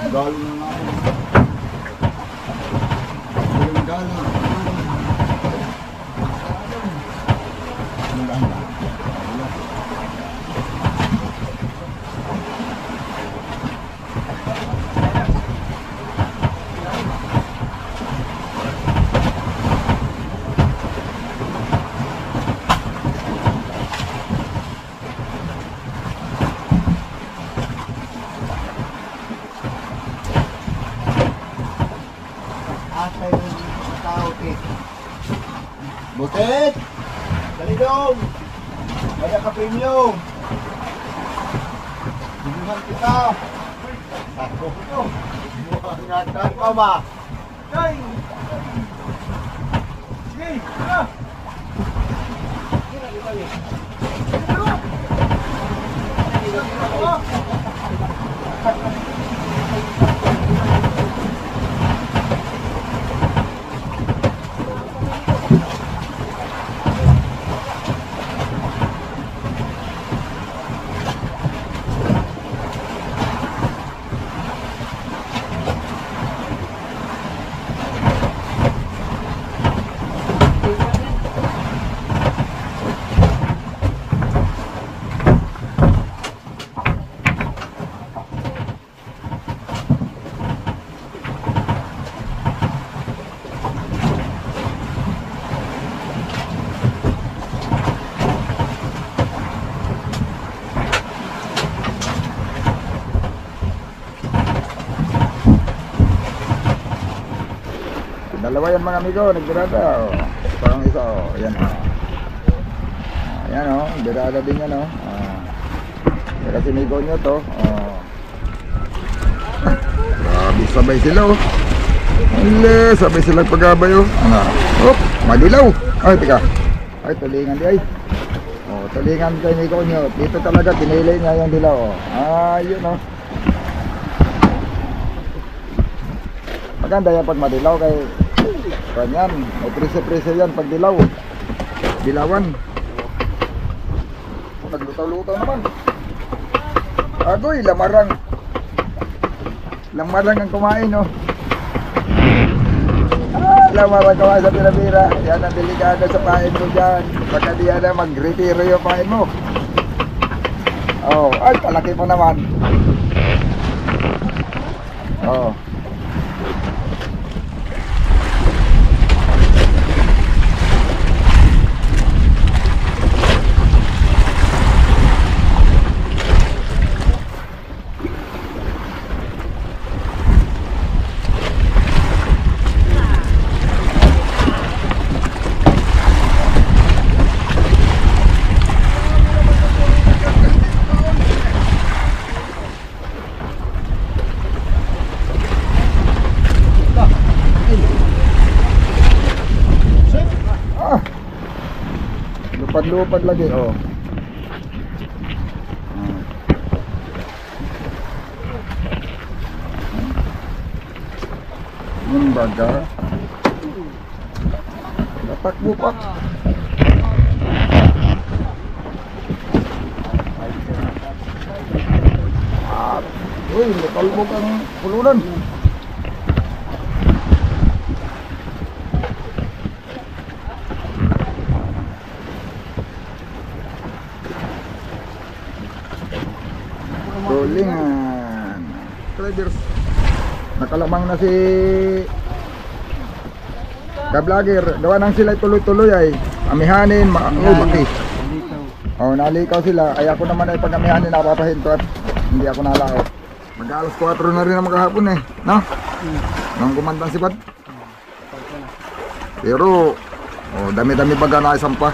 Galing na nga ako. Galing. Atay mo sa tao, Kit. Butet! Dali dong! Kaya ka premium! Binuhan kita! Ako ko! Buhangatan pa ba? Jai! Sige! Tara! Dalawa yan mga amigo, nagbirada oh. Parang isa oh, yan oh. Ayan oh, birada din yan oh. Kaya sinigo nyo to oh. Sabay sila oh. Hindi, sabay sila pagabay oh. Ano? Oh, madilaw. Ay, tika. Ay, tulingan di ay. Oh, tulingan kay Nico nyo. Dito talaga, pinili niya yung dilaw oh. Yun oh. Maganda yan pag madilaw kay kanyan, may preso-preso yan pag dilaw. Dilawan. Naglutaw-lutaw naman. Agoy, lamarang. Lamarang ang kumain, no? Lamarang kumain sa pinabira. Yan ang delikado sa pain mo dyan. Baka di yan na mag-retiro yung pain mo. Oh, ay, kalaki mo naman. Oh. Lupad lagi oh. Yung baga natakbo pa. Uy, nakalbog ang pulunan. subscribers. Nakalamang na si ka-vlogger. Gawa nang sila tuloy-tuloy ay amihanin, baki. Oh, nalikaw sila. Ay ako naman ay pag-amihanin napapahinto at hindi ako nalakaw. Mag-alas 4 na rin ang maghapon eh, no? Nang kumandang sipad. Pero, oh, dami-dami baga na isang pa.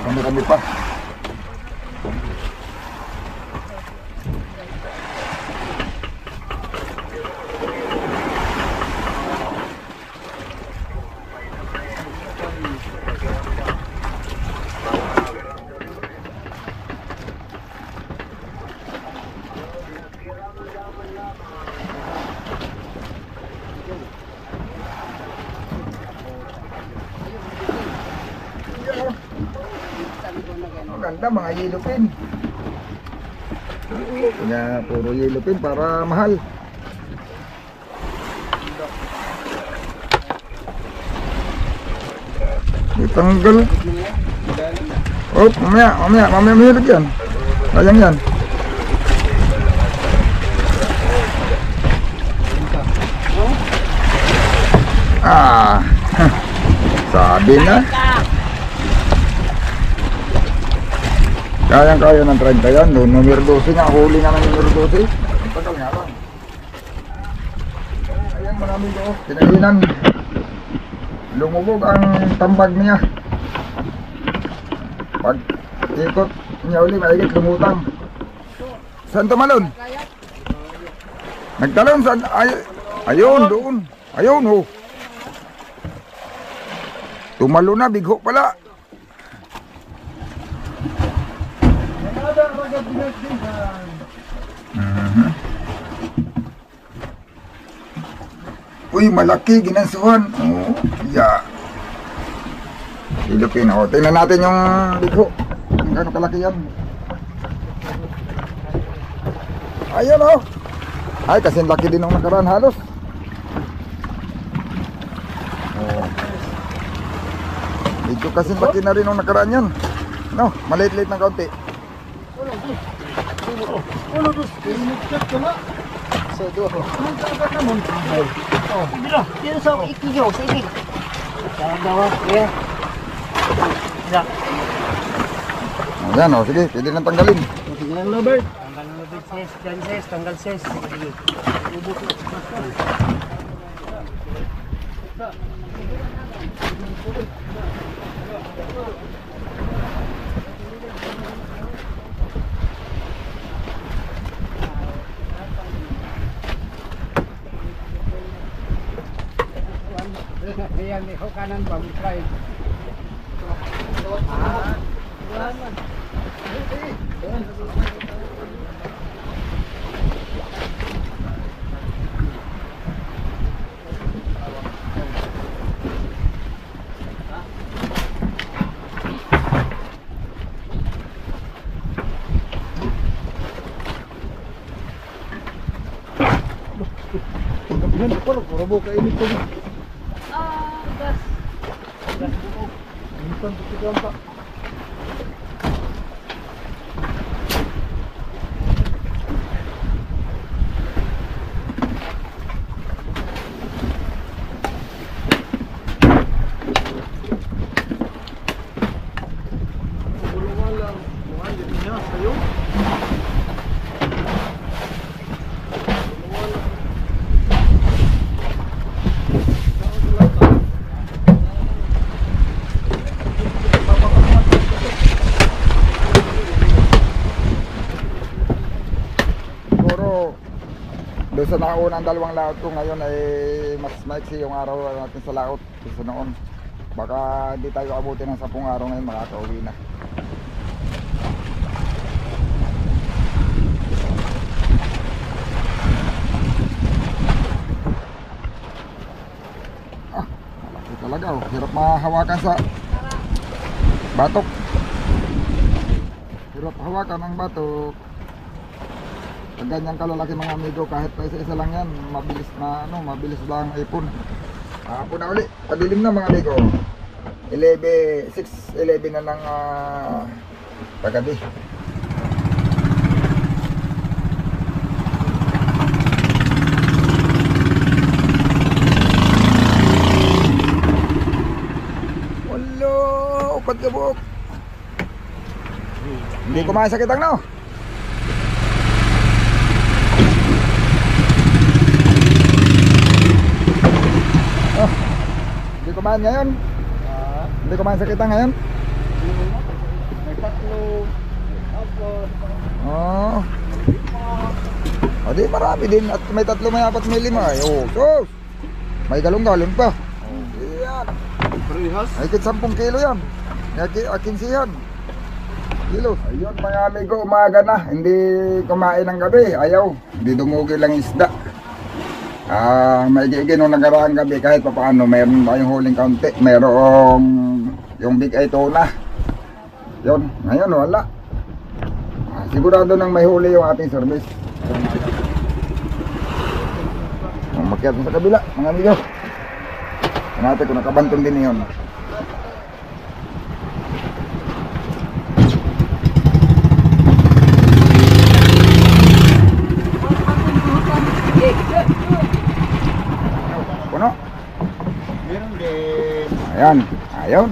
Dami-dami pa. Maganda mga yellow pin. Kanya puro yellow pin para mahal. Ditanggal. Oh, mamaya mahirap yan. Sayang yan. Ah, sabi na. Kayang-kaya ng 30 yan. Doon, numero 12 nga. Huli nga ng numero 12. Tagal nga lang. Ayan, marami ko. Kinainan. Lumubog ang tambag niya. Pag ikot niya uli, maigit lumutang. Saan tumalon? Nagtalon saan? Ayun, doon. Ayun, ho. Tumalo na, bigho pala. Uy, malaki, ginansuhan. Oh, yeah. Ilupin, oh. Tingnan natin yung bigho. Kung gano'ng kalaki yan. Ayun, oh. Ay, kasi laki din ng nakaraan halos. Oh. Medyo kasi laki na rin ng nakaraan yan. No, maliit-liit ng kaunti. Dito sa ikiyo, sa ikig. Ayan, oh, sige, pwede nang tanggalin. Tanggal ng rubber, sis. Dyan sis, tanggal sis. Ayan, may kanan ba? Try. Doon sa naunang dalawang laot ko ngayon ay mas maiksi yung araw natin sa laot kaysa noon. Baka hindi tayo abutin ng 10 araw ngayon, makakauwi na. Ah, malaki talaga oh. Hirap mahawakan sa batok. Hirap hawakan ang batok. Pag ganyan kalalaki mga amigo, kahit pa isa-isa lang yan, mabilis na mabilis lang ipon. Hapon na uli, padilim na mga amigo. 6:11 na ng paggabi. Gabok. Hindi kumain sa kitang no. Oh. Hindi kumain ngayon. Hindi kumain sa kitang ngayon. May tatlo. Apat. Oh. O di marami din at may 3, may 4, may 5. Ay, oh, sus. May galong-galon pa. Yan. Parehas. Ay, 10 kilo yan. Akinsihan. Kilo. Ayun mga amigo, umaga na. Hindi kumain ng gabi. Ayaw. Hindi dumugi lang isda. Maigi-igi nung nagaraang gabi kahit pa paano. Meron tayong huling kaunti. Merong yung big eye tuna. Yun. Ngayon wala. Sigurado nang may huli yung ating service. Makiat sa kabila mga amigo. Natin kung nakabantong din yun. Puno. Meron din. Ayan. Ayun.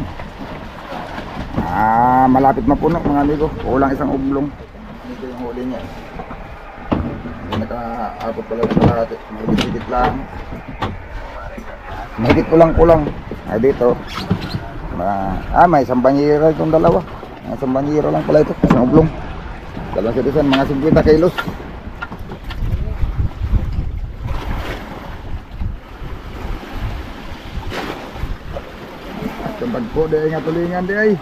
Malapit mapuno mga amigo. Kulang isang ublong. Ito yung huli niya. Hindi naka-abot pala sa lahat. Mahigit lang. Mahigit kulang. Ay dito. May isang banyera itong dalawa. Isang banyera lang pala ito. Isang ublong. Dalawang sirisan. Mga 50 kilos. At yung bagpo di nga tulingan di ay.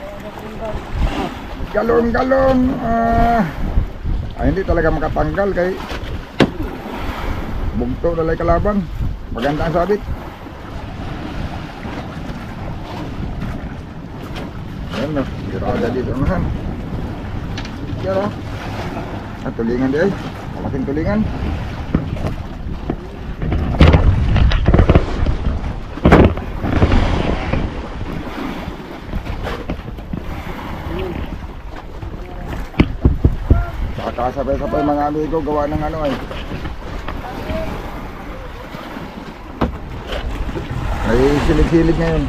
Galong. Hindi talaga makatanggal kay bugto dalay kalaban. Maganda ang sabit. Ayan no, dito ada dito naman. Pero tulingan di ay. Malaking tulingan. Sabay-sabay mga amigo gawa ng ano ay. Ay silid-silid ngayon.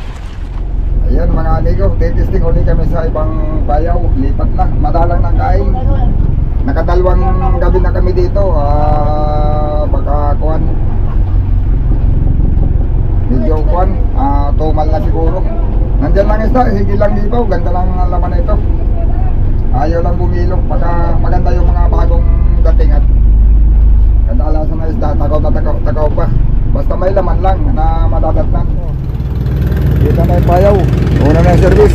Ayan mga amigo, testing ulit kami sa ibang bayaw. Lipat na, madalang ng kain. Nakadalawang gabi na kami dito. Baka kuhan. Medyo kuhan. Tumal na siguro. Nandyan lang isda, higil lang dito. Ganda lang ang laman na ito. Ayaw lang bumilok pagka maganda yung mga bagong dating at ganda alasan na isda, takaw pa. Basta may laman lang na madadatnan. Dito na yung payaw. Una na yung service.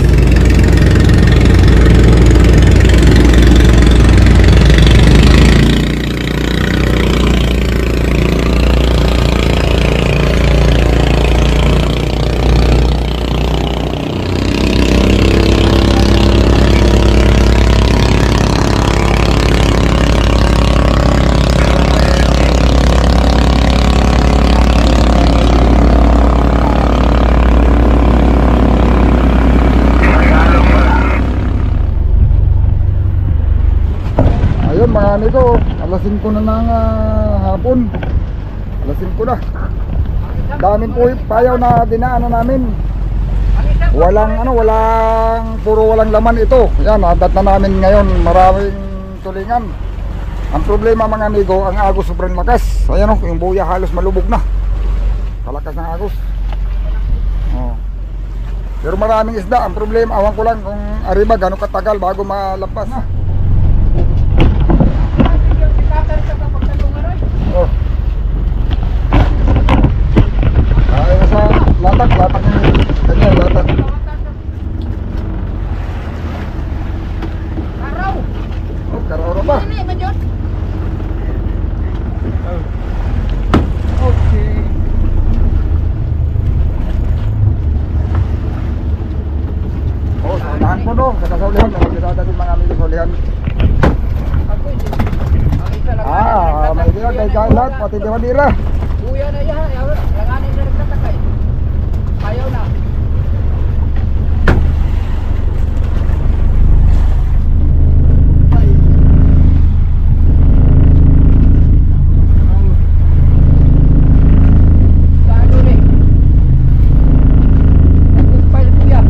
Mga amigo, alas 5 na ng hapon. Alas 5 na. Daming po payaw na dinaanan namin. Walang laman ito. Yan, adat na namin ngayon. Maraming tulingan. Ang problema mga amigo, ang agos sobrang lakas. Ayan o, yung buya halos malubog na. Kalakas ng agos. Pero maraming isda. Ang problema, awan ko lang kung arriba gano'ng katagal bago malampas na. Oh. Ay, sa latak ni ganyan, latak. Karaw. Oh, karaw ba? Ini ba yun? Okay. Oh, sanahan po dong, sa kasaulihan, nakikita din mga amigo saulihan. May dira kay Galat, pati di Manira. Kuya na yan, langanin na nagtatakay. Ayaw na. Saan ulit? Nagkumpay kuya.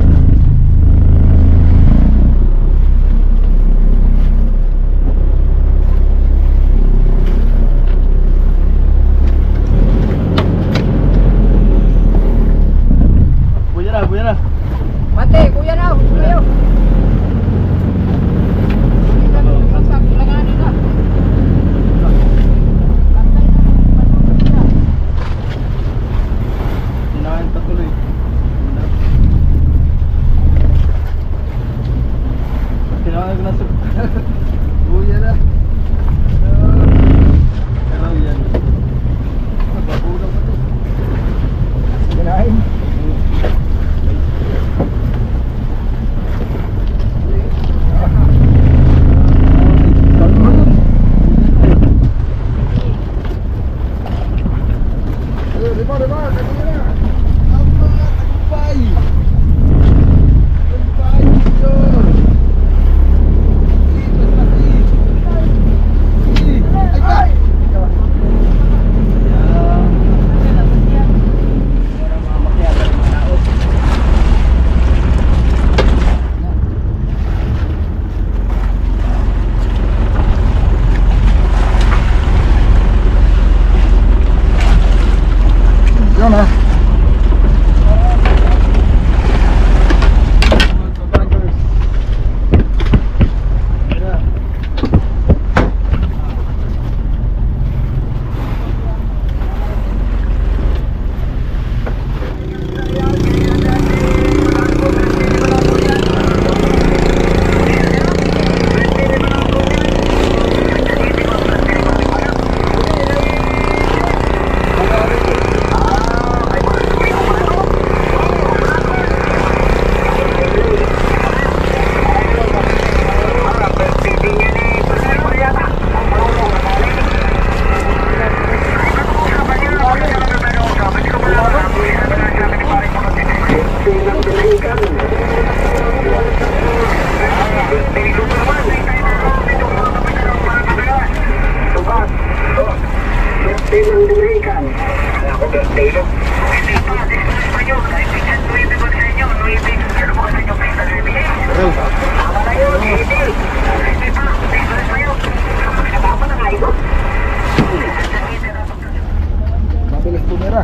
Mabilis tumira.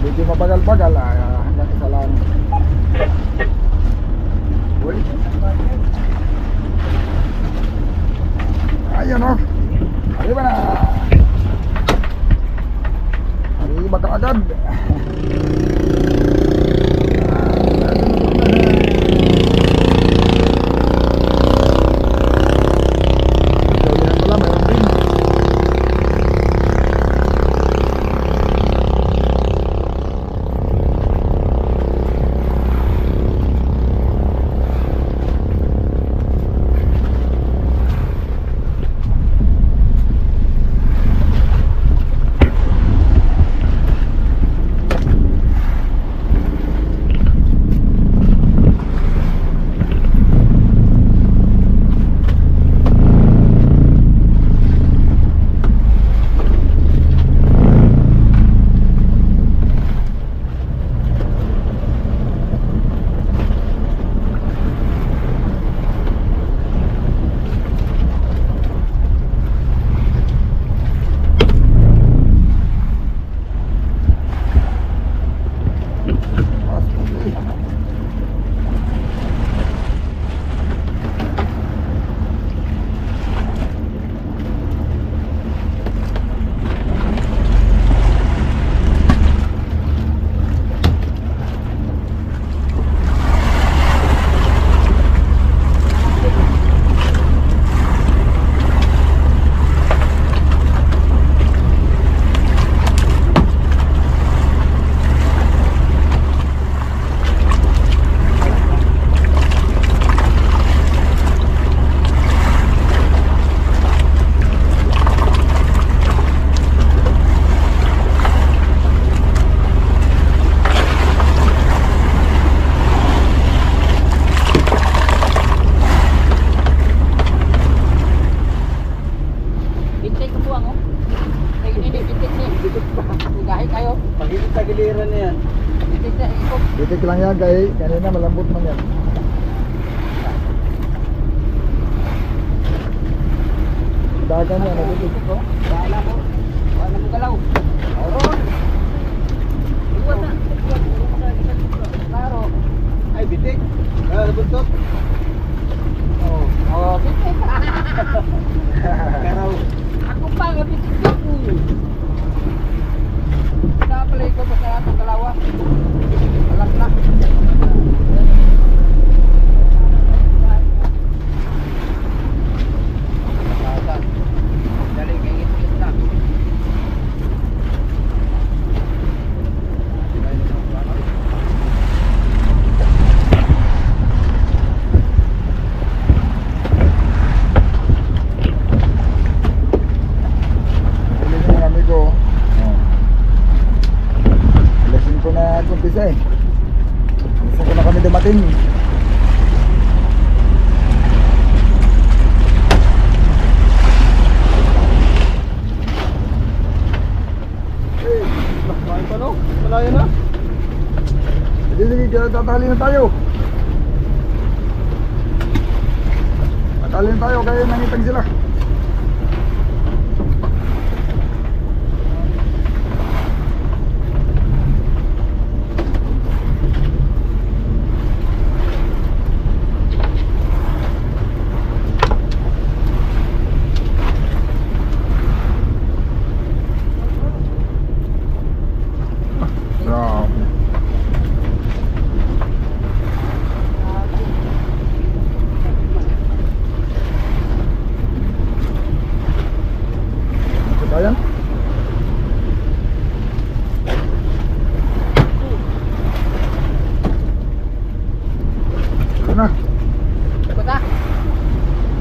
Medyo mabagal-bagal hanggang isa lang. Uy. Ayun o. Arriba na. Arriba ka agad. Yan pala, mayroon din. Bintik ko buwang oh. Kayo ini bintik ni. Gahi kayo. Pagkikita-giliran na yan. Bintik na ikot. Bitik lang yan kay kanina malambot man yan. Dagan yan, nabitik. ko. Bahala ko. Wala mo galaw. Oo. Iwan na. Klaro. Ay, bitik. Buntot. Oh, oh, bintik. Karaw. Ako pa nga bintik ko. Napalay ko pa sa atong kalawa. Alas na. Dali kay ngit na. Huli ng mga amigo. Alas 5 na kumpisa eh. Alas 5 na kami dumating. Kain pa no? Malaya na. Sige, tatali na tayo. Tatali na tayo kaya nangitang sila. Grabe. Ito ba yan? Ito na. Ikot na.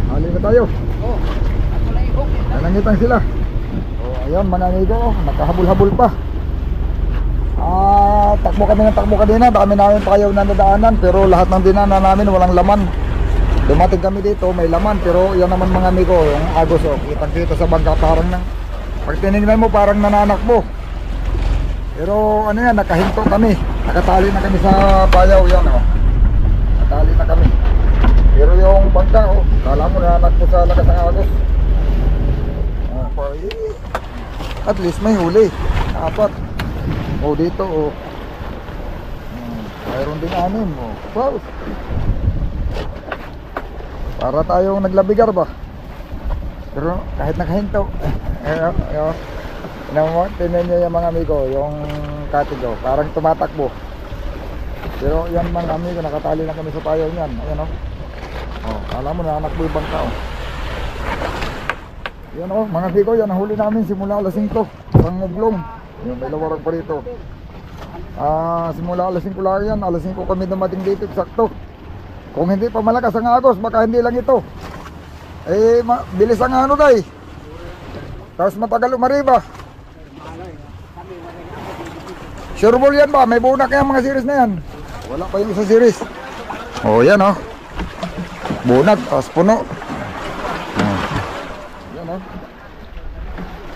Hali na tayo. Oh. Ako na ihok. Nanangitang sila. Oh, ayan mga amigo, nakahabol-habol pa. Takbo kami ng takbo kanina, dami namin pa kayo nadadaanan, pero lahat ng dinaanan namin walang laman. Dumating kami dito, may laman, pero yan naman mga amigo, yung agos, kitang kita sa bangka parang Pag tinignan mo parang nananakbo. Pero ano yan, nakahinto kami. Nakatali na kami sa bayaw yan oh. Nakatali na kami. Pero yung bangka oh, kala mo nananakbo sa lakas ng agos. At least may huli. Apat. Oh dito oh. Mayroon din 6 oh. Wow. Para tayong naglabigar ba? Pero kahit nakahinto. Tinan nyo yung mga amigo, yung katigo, parang tumatakbo. Pero yan mga amigo, nakatali na kami sa payaw niyan. Ayan o. Oh, alam mo na, nakbo yung bangka o. Yan o, mga amigo, yan ang huli namin simula alas 5. Isang oblong. Yung may lawarag pa rito. Simula alas 5 lang yan, alas 5 kami dumating dito, sakto. Kung hindi pa malakas ang agos, baka hindi lang ito. Eh, bilis ang ano day. Tapos matagal umariba. Sure ball yan ba? May bunak yan mga series na yan. Wala pa yung isa series. Oh yan oh. Bunak, tapos puno. Yan oh.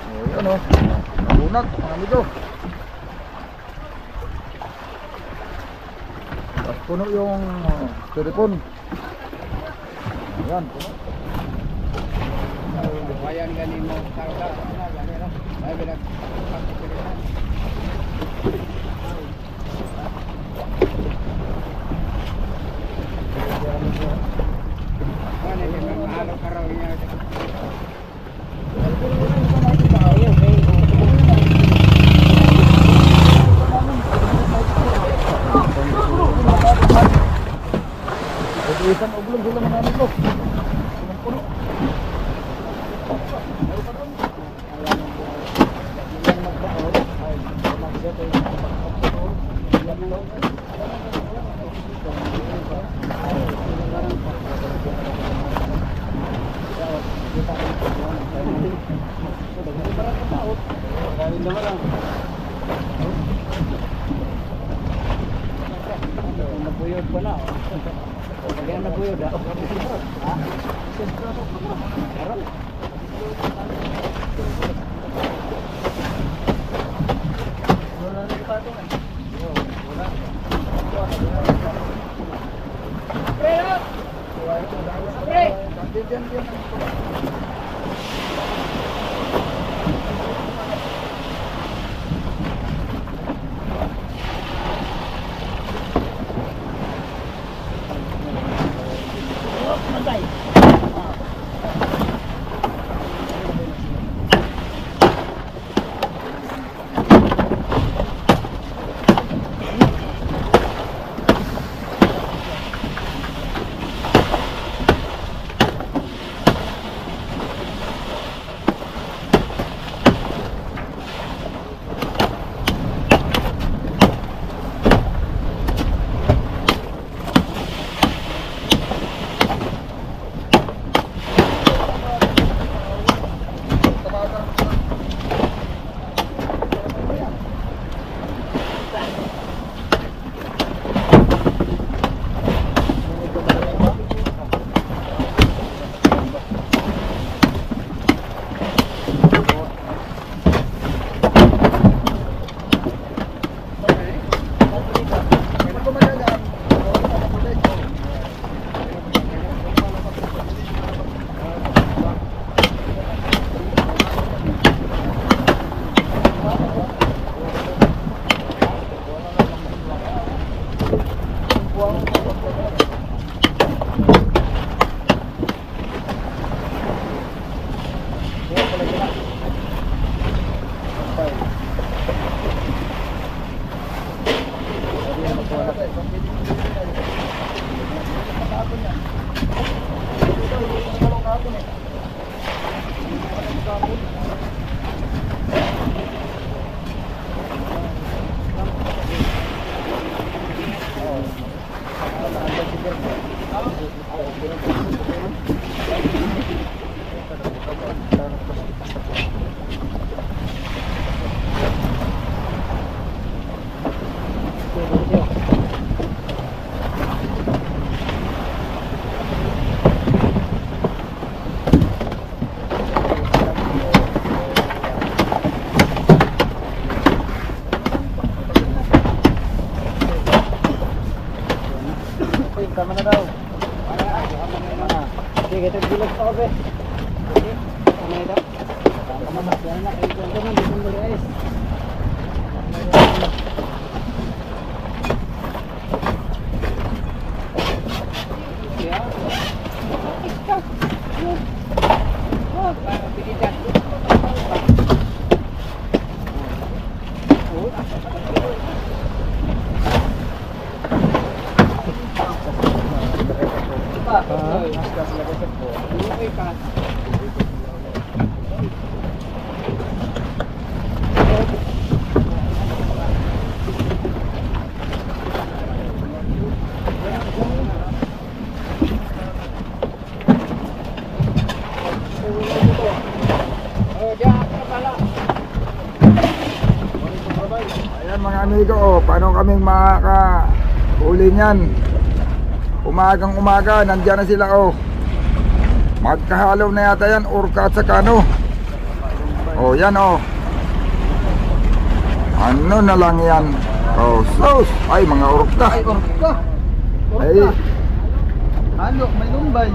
Oh yan oh. Bunak, mga amigo. Tapos puno yung styrofoam. Ayan, puno. Ayan galing mo. Ay, bilang. Isang oblong sila mga amigo. Puno. Nabuyod pala. Kaya nabuyod ah. Tama na daw. Sige, ito bilang pa be. Sige, ano ito? Tama na, yan na. Ito naman, dito mo guys. Ayan mga amigo, oh, paano kaming makakahuli niyan? Umagang umaga, nandiyan na sila oh. Magkahalaw na yata yan, orca at saka ano. Oh, yan oh. Ano na lang yan? Oh, sus! Ay, mga orca. Ay, orka. Ay. Ano, may lumbay.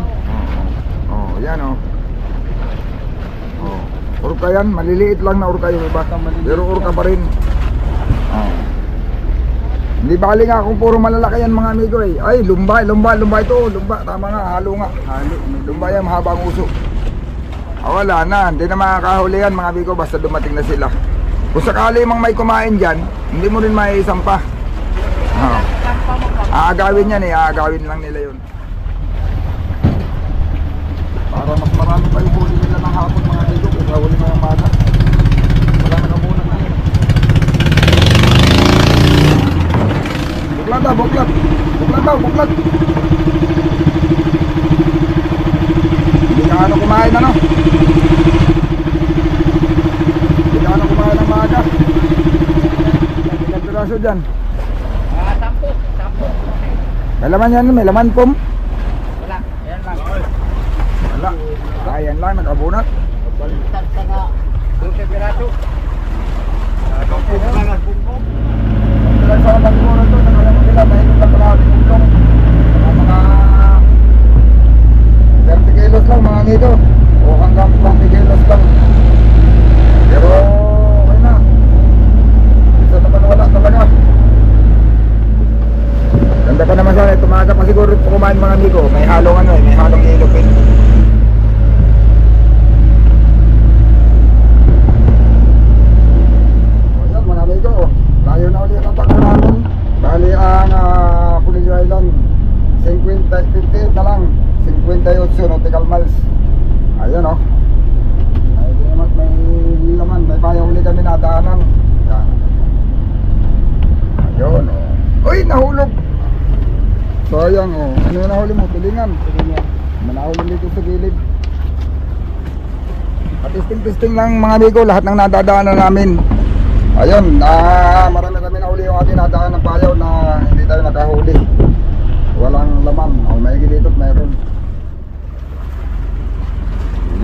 Oh, yan oh. Oh, orca yan, maliliit lang na orca yung iba. Pero orca pa rin. Oh. Hindi bali nga kung puro malalaki yan mga amigo eh. Ay, lumba ito, lumba. Tama nga, halo nga. Halo. Lumba yan, mahabang uso. Wala na, hindi na makakahuli yan mga amigo basta dumating na sila. Kung sakali mang may kumain dyan, hindi mo rin maisampa. Oh. Aagawin yan eh, aagawin lang nila yun. Para mas marami pa yung huli nila ng hapon mga amigo kung huli mo yung maga. Wala na kabunan na yun. Buklat daw, buklat. Buklat daw, buklat. Hindi ka ano kumain ano. Hindi ka ano kumain ng maaga. Ilang piraso dyan. Sampo. May laman yan, may laman pom. Wala, yan lang. Wala. Ayan lang, nakabunat. Baliktad ka na. 12 piraso. Sila sa nagmura to, nakalang nila, mahigit na pala ating utong. Mga 30 kilos lang mga amigo. O hanggang 20 kilos lang. Pero okay na. Isa naman wala talaga. Ganda pa naman sana, tumaga pa siguro kumain mga amigo. May halong ano eh, may halong ilopin. Ayan mga amigo, tayo na ulit ang takbo namin. Bali ang Pulillo Island 58 na lang, 58 nautical miles. Ayan o. Ay, may laman, may bayaw ulit kami nadaanan. Yan. Ayun o. Uy, nahulog. Sayang o. Ano yung nahuli mo? Tulingan. Manahulog dito sa gilid. Testing lang mga amigo, lahat ng nadadaanan namin. Ayun, marami kami nahuli yung ating nadaan ng payaw na hindi tayo nakahuli. Walang laman. O, may dito at mayroon.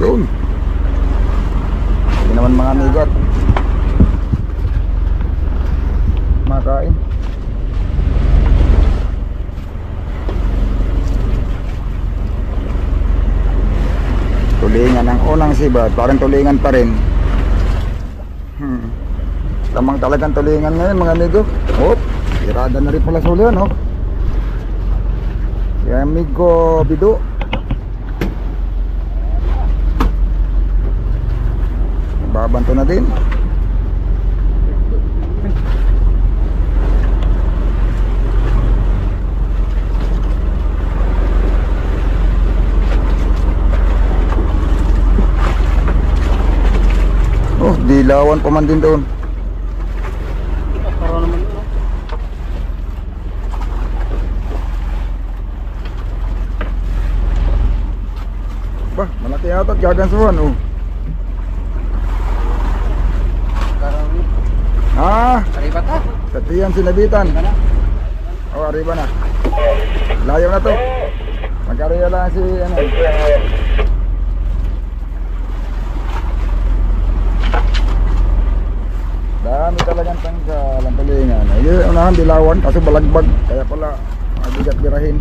Yun. Hindi naman mga amigo at makain. Tulingan ang unang sibat, parang tulingan pa rin. Tamang talagang tulingan ngayon mga amigo. Oh, irada na rin pala sa ulian, oh. Si amigo Bido. Babanto na din. Oh, dilawan pa man din doon. Bah, malaki yata at gagansuhan oh. Ah, Arriba ka. katiyan sinabitan. Oh, arriba na. Layo na to. Magkariya lang si ano. Dami talagang tanggal ang tulingan. Ayun, unahan dilawan kaso balagbag. Kaya pala mabigat birahin.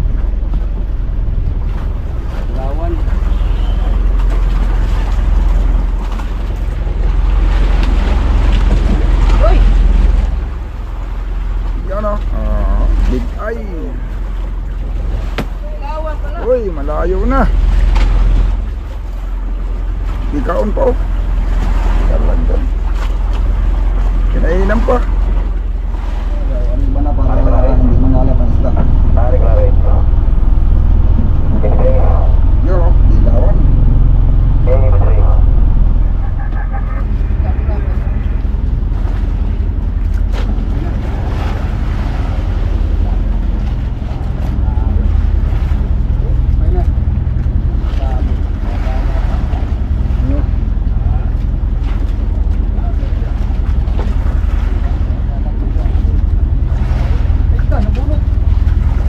Meron pa oh. Talagang. Kinainan pa. Ano ba na para hindi mangalap ang isda? Yo, dilawan.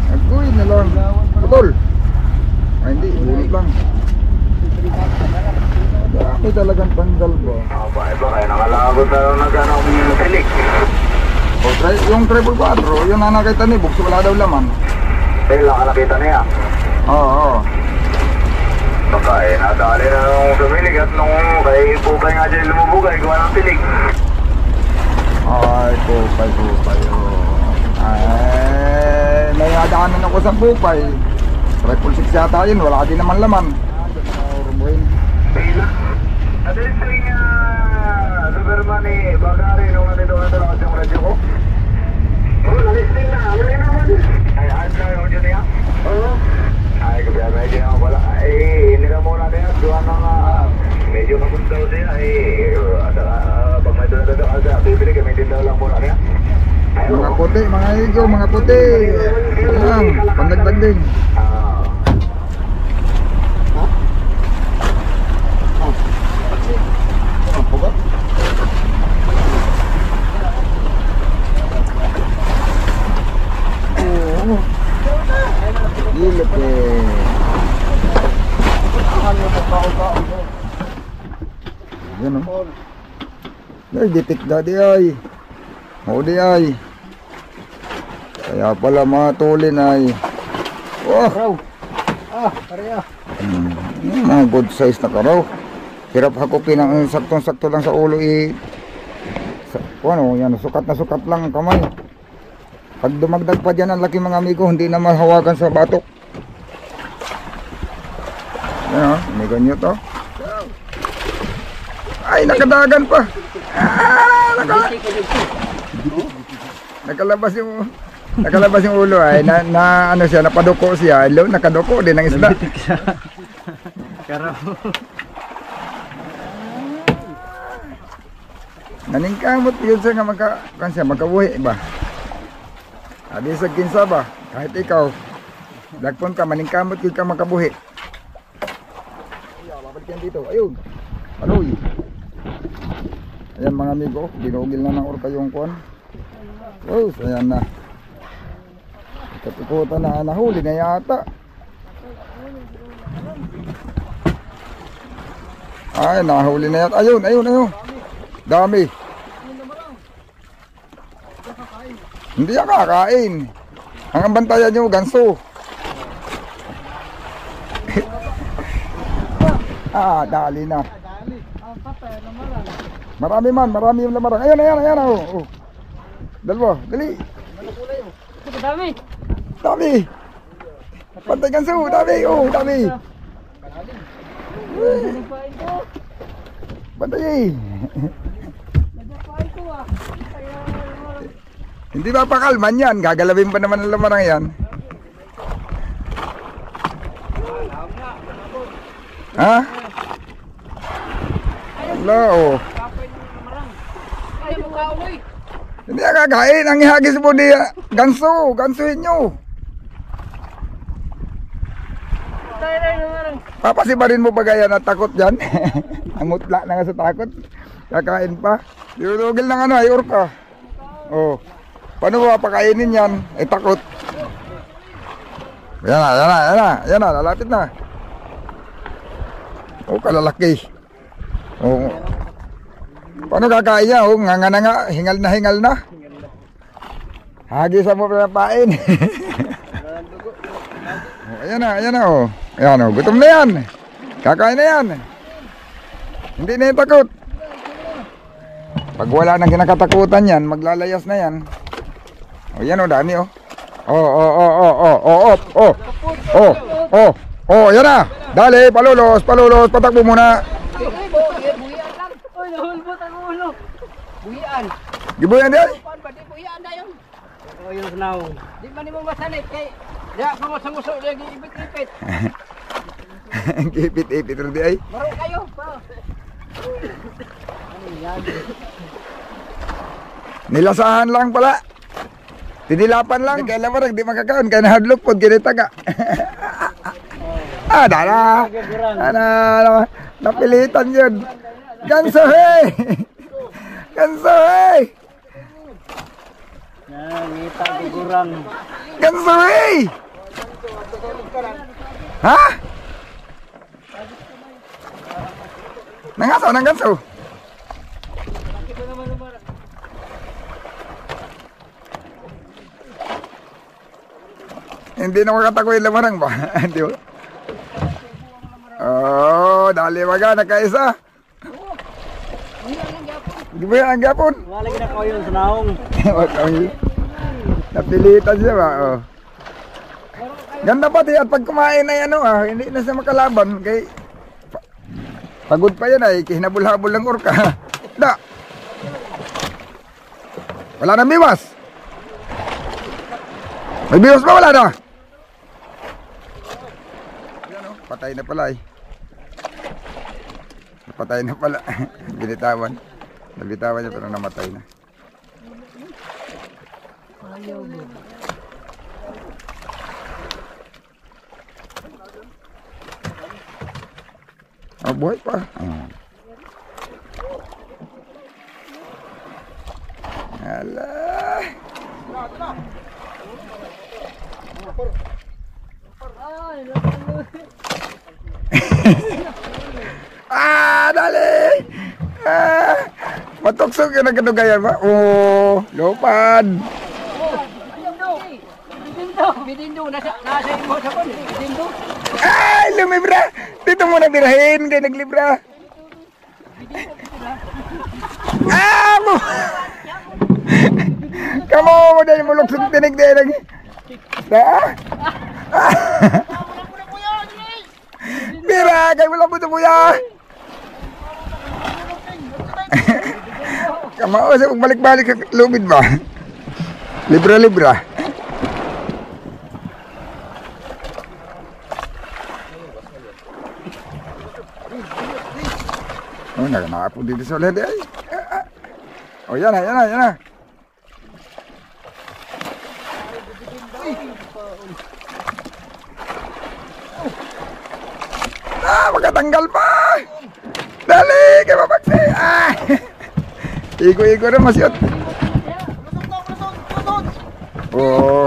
Nagkuhin na lang. Putol. Ay hindi, bulot lang. Dami talagang tanggal ba? Baka nakalabot na lang nagano'ng tilik. Yung triple 4, yung nanakita ni Bugso, wala daw laman. Lang ka nakita niya. Oo. Baka nadali na nung tumilig at nung kay Pupay nga dyan lumubugay, gawa ng tilig. Ay, Pupay. Ay, may nadaanan ako sa Pupay. Triple 6 yata yun, wala din naman laman. At yung string Superman ni Bagari nung nandito na talaga yung radyo ko. Nalisting na, wala naman. Ay, ayos na yung radyo niya? Oo. Ay, kaya medyo naman pala. Ay, hindi na muna niya. Doon na medyo kapuntaw siya. Ay, pag may doon na siya, bibili kami din daw lang muna niya. Mga puti, mga higo, mga puti. Lang, pandagdag din. Gilip eh. Yan o. Nagditik dati ay. O di ay. Kaya pala mga tulin ay. Oh! Pareha. Mga good size na karaw. Hirap hakupin ang saktong-sakto lang sa ulo eh. Ano, yan, sukat na sukat lang ang kamay. Pag dumagdag pa dyan ang laki mga amigo, hindi na mahawakan sa batok. Yan o, amigo nyo to. Ay, nakadagan pa. Nakalabas yung ulo ay ano siya, napaduko siya. Hello, nakaduko din ang isda. Naningkamot yun siya nga magkabuhi ba? Adi sa kinsa ba? Kahit ikaw, dagpon ka, maningkamot yun ka magkabuhi. Babalik yan dito, ayun. Paloy. Ayan mga amigo, binugil na ng orka yung kuwan. Oh, ayan na. Katikutan na, nahuli na yata. Ay, nahuli na yata. Ayun. Dami. Hindi yan kakain. Ang bantayan nyo, ganso. Dali na. Marami yung lamarang. Ayan. Oh. Dalawa, dali. Dami. Pantay ganso, dami. Dami. Pantay. Hindi ba pakalman yan? Gagalawin pa naman ang lamarang yan. Ha? Wala oh. Hindi ka kakain. Ang ihagis mo di ganso. Gansuhin nyo. Papasibarin mo pa gaya na takot dyan. Ang mutla na nga sa takot. Kakain pa. Dinudugil ng ano ay orka. Oh. Paano ba pakainin yan? Ay takot. Yan na, lalapit na. Oh, kalalaki. Oh. Paano kakain niya? Oh, nga, hingal na. Hagisan mo pa pain. Oh, ayan na oh. Ayan oh, gutom na yan. Kakain na yan. Hindi na yung takot. Pag wala nang kinakatakutan yan, maglalayas na yan. Oh, yan oh, dami oh. Oh, yan na. Dali, palulos, patakbo muna. Uy, nahulbot ang ulo. Buhian. Gibuyan di ay. Kuan ba di buhian na yun? Oh, yung sanaw. Di man nimo masanay kay ya pamuso lagi ibit-ibit. Ipit-ipit rin di ay. Maro kayo pa. Nilasahan lang pala. Tinilapan lang. Kaya marag di makakaon. Kaya nahadlok po. Ginitaga. Dala. Napilitan yun. Ganso hey. Ganso hey. Ngita gugurang. Ganso hey. Ha? Nangaso, nanganso. Hindi na makatakoy lamarang ba? Di ba? Oh, dali baga nakaisa. Di ba ang gapon? Wala lagi na ko yung sanaong. Napilitan siya ba? Oh. Ganda pati at pag kumain na yan, hindi na siya makalaban. Kay pagod pa yan ay kihinabul-habol ng orka. Da. Wala na biwas. May biwas ba? Wala na. Patay na pala eh. Patay na pala. Binitawan. Nabitawan niya pero namatay na. Oh, buhay pa. Alah. Dali. Matuksok yun ang kadugayan ba? Oh, lupad. Bidindo nasa imo sa kon. Bidindo. Ay, lumibra. Dito mo na birahin kay naglibra. Mo. Kamu mo dahil mo luksog tinig dahil. Da? Bira, kayo wala mo ito buya. Kamao sa balik-balik sa lumid ba? Libra-libra. Oh, nakapun dito sa ulit ay. Oh, yan na, yan na, yan na. Magkatanggal pa. Dali, kay mapaksi. Igo-igo na masyot. Oh.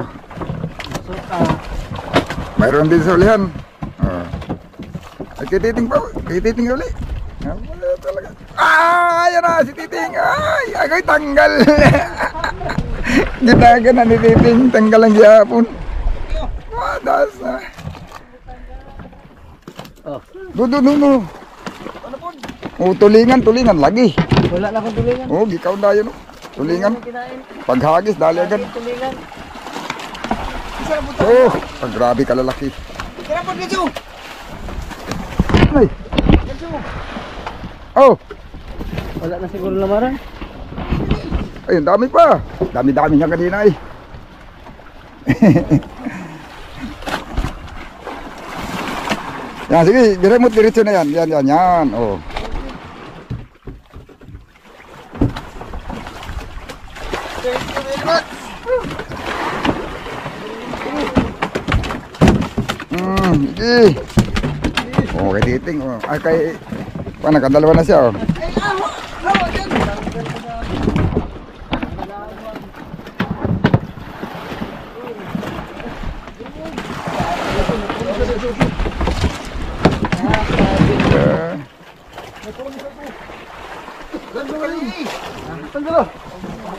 Mayroon din sa ulihan. Oh. Ay, kititing pa. Kititing ulit. Wala talaga. Yan na si Titing. Ay, agoy tanggal. Ginaga na ni Titing. Tanggal ang gihapon. Madas na. No. Oh, tulingan lagi. Wala na akong tulingan. Oh, gikaw na yun. Tulingan. Paghagis, dali agad. Tulingan. Oh, grabe ka lalaki. Kira po dito. Ay. Oh. Wala na siguro lamaran. Ay, ang dami pa. Dami-dami niya kanina eh. Yan, sige, diremot diretso na yan. Yan. Oh. Sige. Oh, kay Titing. Oh. Ay, kay... nakadalawa na siya. Oh.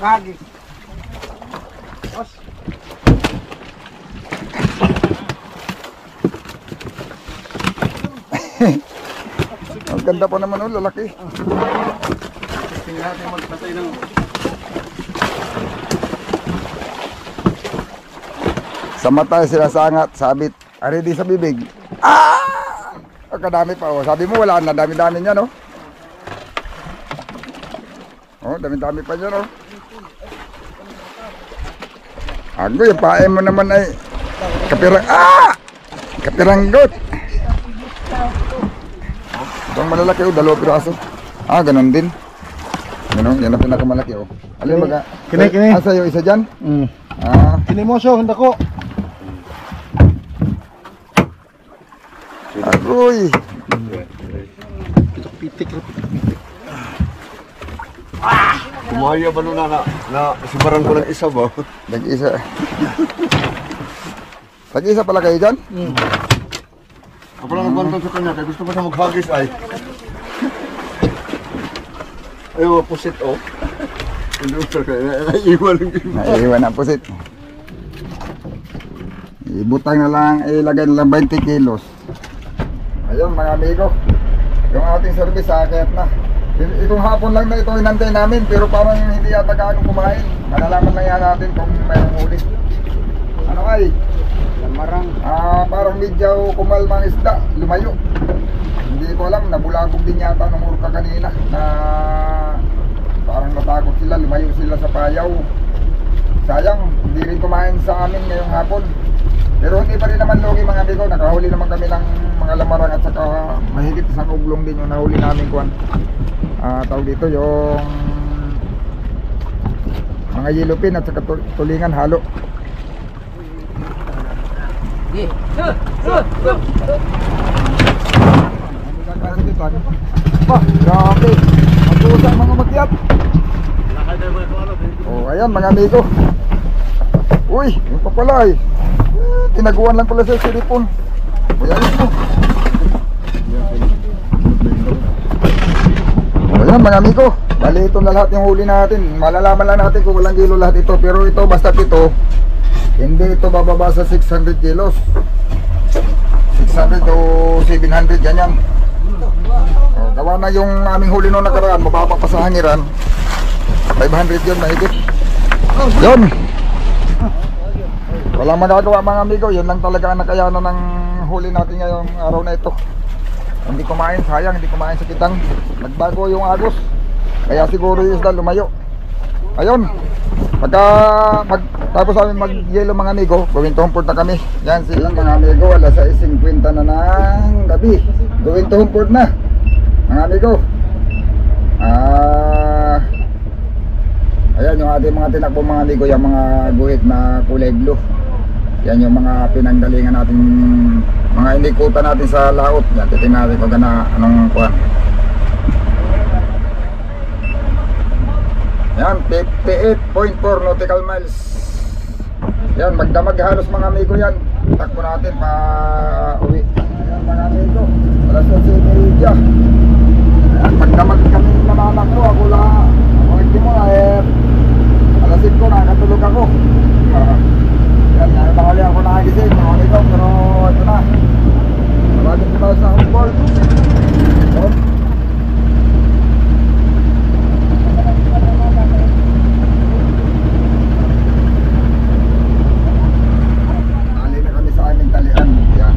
Kagi. Ang ganda pa naman oh, lalaki. Tingnan natin magpatay ng Sa mata sila sangat, sabit. Ari di sa bibig. Ang kadami pa oh. Sabi mo wala na, dami-dami niya no. Oh, dami-dami pa dyan, oh. Ago, yung pae mo naman ay kapiranggot. Itong malalaki, oh, 2 piraso. Ganun din. Ganun, yan ang pinakamalaki, oh. Alin baga? Kini. Sa'yo, isa dyan? Kini mo siya, hindi ko. Agoy. Pitik. Kumaya ba nun na sibarang ko ng isa ba? Tag-isa. Tag-isa pala kayo dyan? Ako lang nagbantan sa kanya, kaya gusto pa siya maghagis ay. Ayaw, pusit oh. Hindi ko siya kaya, naiiwan lang yun. Naiiwan ang pusit. Ibutang na lang, ilagay na lang 20 kilos. Ayun mga amigo, yung ating service sakit na. Itong hapon lang na ito inantay namin, pero parang hindi yata gaano kumain. Malalaman lang yan natin kung mayroong huli. Ano ay? Lamarang. Parang medyo kumalmang isda, lumayo. Hindi ko alam, nabulagog din yata ng urka kanina na parang natakot sila, lumayo sila sa payaw. Sayang, hindi rin kumain sa amin ngayong hapon. Pero hindi pa rin naman logi mga amigo, nakahuli naman kami ng mga lamarang at saka mahigit isang uglong din yung nahuli namin kuwan. Tawag dito yung mga yellowfin at saka tulingan halo. Grabe, magusang mga makyat. Ayan mga amigo. Uy, yung papalay. Tinaguan lang pala sa siripon. Ayan ito. Ayan mga amigo, bali ito na lahat yung huli natin. Malalaman lang natin kung walang kilo lahat ito. Pero ito, basta ito, hindi ito bababa sa 600 kilos. 600 to 700, ganyan. Gawa na yung aming huli noong nakaraan, mababa pa sa hangiran. 500 yun, mahigit. Yun. Walang magagawa mga amigo, yun lang talaga ang nakayanan ng huli natin ngayong araw na ito. Hindi kumain, sayang, hindi kumain sa kitang. Nagbago yung agos, kaya siguro yung isda lumayo. Ayun, tapos namin mag-yelo mga amigo, going to Humport na kami. Yan sila mga amigo, alas 6:50 na ng gabi. Going to Humport na mga amigo. Ayan yung ating mga tinakbo mga amigo, yung mga guhit na kulay blue. Yan yung mga pinanggalingan natin, mga inikutan natin sa laot. Yan, titignan natin kung anong kuhan. Yan, 58.4 nautical miles. Yan, magdamag halos mga amigo yan. Takbo natin pa uwi. Yan mga amigo, alas 11:30. Yan, magdamag kami namamakro. Ako lang, hindi mo alas 5 nakatulog ako. Yan, nakali ako nakagising mga amigo, pero ito na. Maraming salamat sa Humport. Ali na kami sa aming talian. Yan,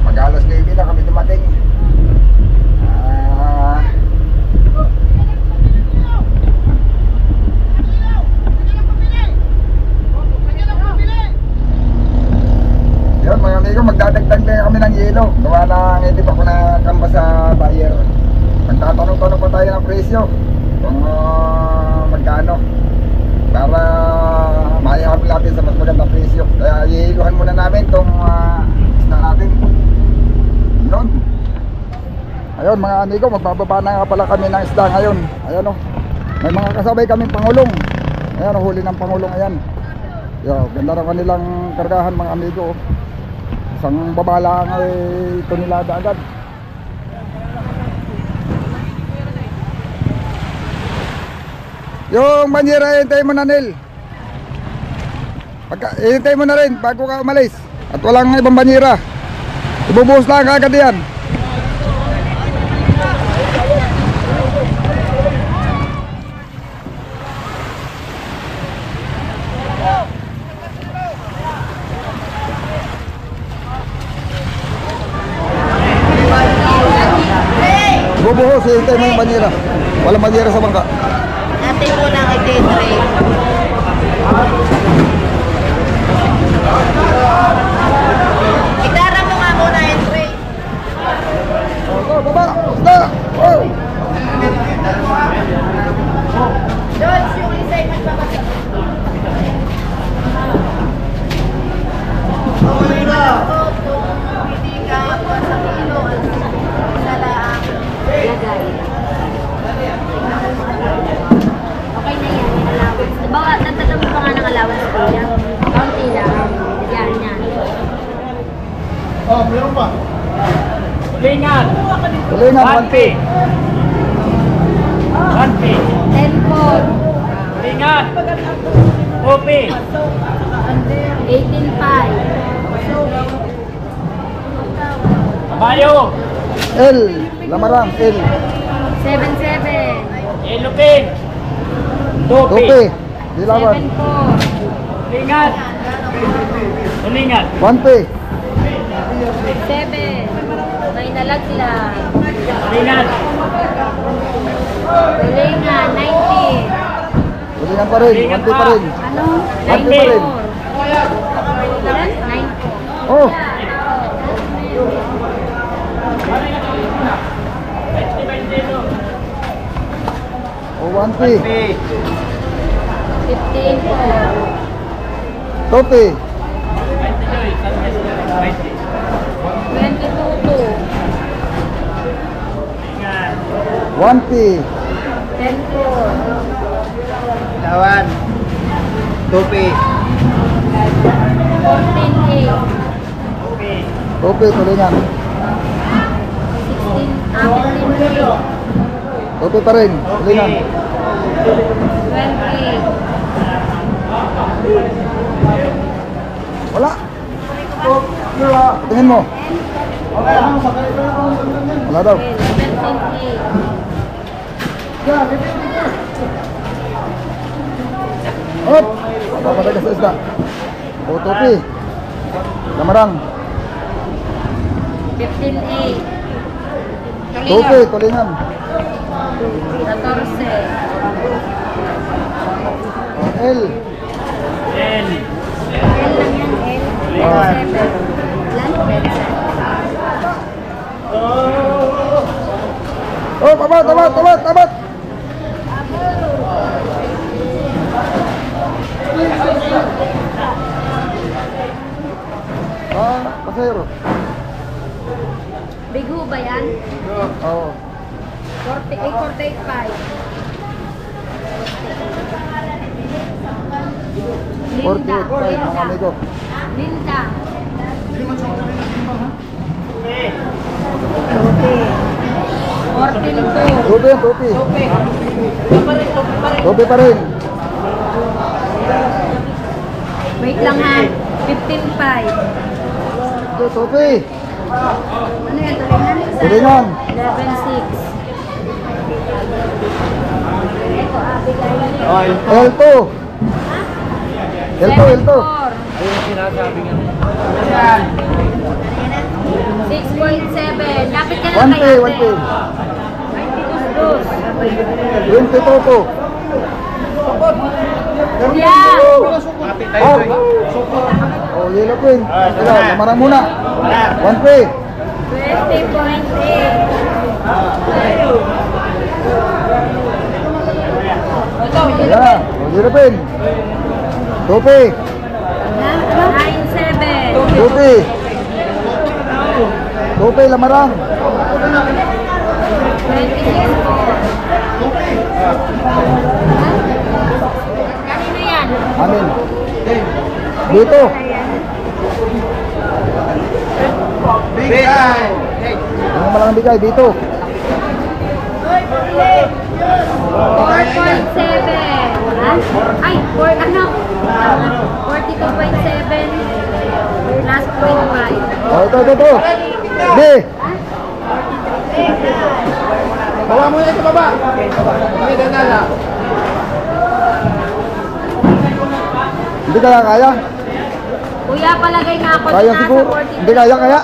mag-alas 9 na kami dumating. Yan mga amigo, magdadagdag na kami ng yelo. Gawa na hindi pa ako nakamba sa buyer. Magtatanong-tanong pa tayo ng presyo kung magkano, para maihabol natin sa mas magandang presyo. Kaya iiluhan muna namin itong isda natin. Yun. Ayun mga amigo, magbababa na nga pala kami ng isda ngayon. Ayan o, may mga kasabay kaming pangulong. Ayan o, huli ng pangulong. Ayan. Yo, ganda na kanilang kargahan mga amigo. Isang babala ay tonelada agad. Yung banyera, hintay mo na Nel. Hintay mo na rin bago ka umalis. At walang ibang banyera. Ibubuhos lang agad yan. Bubuhos, hintay mo yung banyera. Walang madira sa bangka. Natin muna ang i-trade. Itara mo nga muna yung tray. Oh, baba! Basta! Oh! George, yung isa yung magpapasok. Okay na ako kung hindi ka sa kilo at sa laang lagay. Okay na yan, may allowance. Diba, nagtatam mo pa nga ng allowance ko yan. Kaunti lang. Yan, yan. Lingan. Tulingan, 1P. 1P. 10 po. Lingan. 2P. 18.5. Kabayo. L. Lamarang, L. 7.7. Ilupin. 2P. Tope. Dilawan. 7 po. Lingan. Tulingan. 1P. 7. May nalaglag. Lingan. Tulingan, 19. Tulingan pa rin. 1P pa rin. Ano? 1P pa rin. 9. Oh! Oh, 1P. 15 po. Tope. 22 po. 1P. 10 po. Lawan. 2P. 14.8. Tope, tulingan. 15 Tope pa rin. Tulingan. 20. Wala. Tingin mo. Wala daw. 17.8. Hop! Papatagas sa isda. O, tope. Lamarang. 15.8. Tope, tulingan. 14. O, L. L. L lang yan, L. Ah. 7. Ilan? Oh, tabat, tabat, tabat, tabat. Ah, pasero. Big ho ba yan? Oo. 48.5. 48, mga amigo. Linda. 14.2. Tope, tope. Tope pa rin. Wait lang ha. 15.5. Tope. Ano yan? Tulingan. 11.6. Ito, bigay niyo. L2. L2, L2. 6.7. Lapit ka na 1P, kay ate. 1P. 22. 20 topo. Kuya. Oh, oh, yellow queen. Teka, lamarang muna. 1P. 20.8. Ayan, oh, yellow queen. Tope. 9.7. Tope. Tope, lamarang. 26 po. Kanino yan? Amin. Dito. Ano malang bigay dito? 4.7. Ha? Ay, 4 ano? 42.7 plus 0.5. Oh, ito. B. Bawa mo yan sa baba. Hindi kaya kaya? Kuya, palagay nga ako Kaya na siguro. sa Hindi kaya kaya?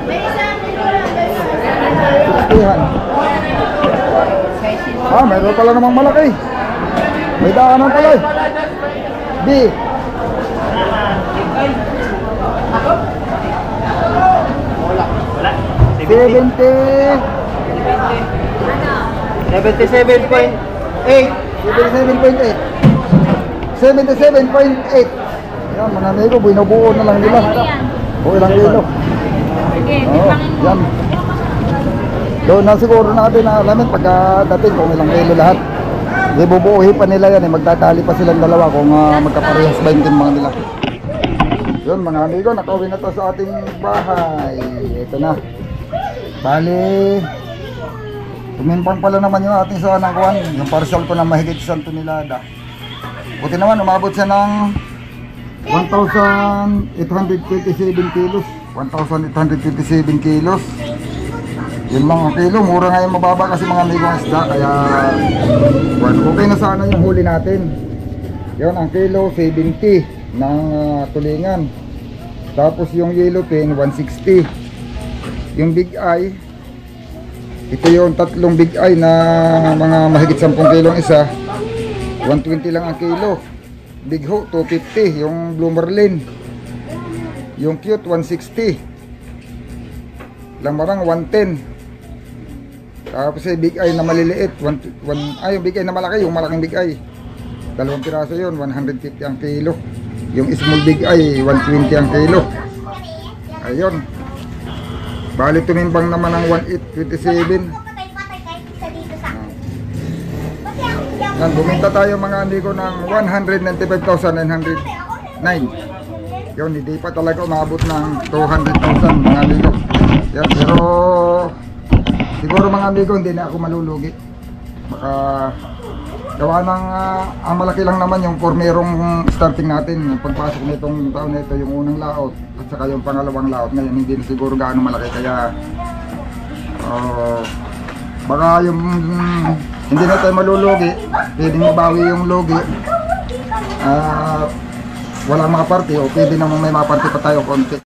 May isang Ihan. Ah, mayroon pala namang malaki. May daanan pala eh. B. Wala. 70. 77.8. 77.8. 77.8. Yan, mga amigo, binubuo na lang nila. Ano yan? O ilang kilo. Sige, Oo, bitangin mo. yan. Doon na siguro natin na alamin pagkadating kung ilang kilo lahat. Ibubuuhin pa nila yan eh. Magtatali pa silang dalawa kung magkaparehas ba yung mga nila. Yun mga amigo, nakauwi na to sa ating bahay. Ito na. Bali, tumimpang pala naman yung ating sa kuwan. Yung parcel ko na mahigit 1 tonelada. Buti naman, umabot siya ng 1,827 kilos. 1,827 kilos. Yun lang ang kilo. Mura nga yung mababa kasi mga amigong isda. Kaya, okay na sana yung huli natin. Yun, ang kilo, 70 ng tulingan. Tapos yung yellowfin, 160. Yung big eye, ito yung tatlong big eye na mga mahigit 10 kilong isa. 120 lang ang kilo. Big Ho, 250. Yung Blue Marlin. Yung cute, 160. Lamarang, 110. Tapos yung big eye na maliliit, yung big eye na malaki, yung malaking big eye. 2 piraso yun, 150 ang kilo. Yung small big eye, 120 ang kilo. Ayun. Bali tumimbang naman ng 1,827. Yan, buminta tayo mga amigo ng 195,909. Yun, hindi pa talaga umabot ng 200,000 mga amigo. Yan, pero siguro mga amigo hindi na ako malulugi. Baka gawa ng malaki lang naman yung kormerong starting natin. Yung pagpasok nitong taon na ito, yung unang laot at saka yung pangalawang laot ngayon, hindi na siguro gaano malaki. Kaya baka yung hindi na tayo malulugi, pwedeng mabawi yung lugi. Walang mga party o pwede naman may mga party pa tayo konti.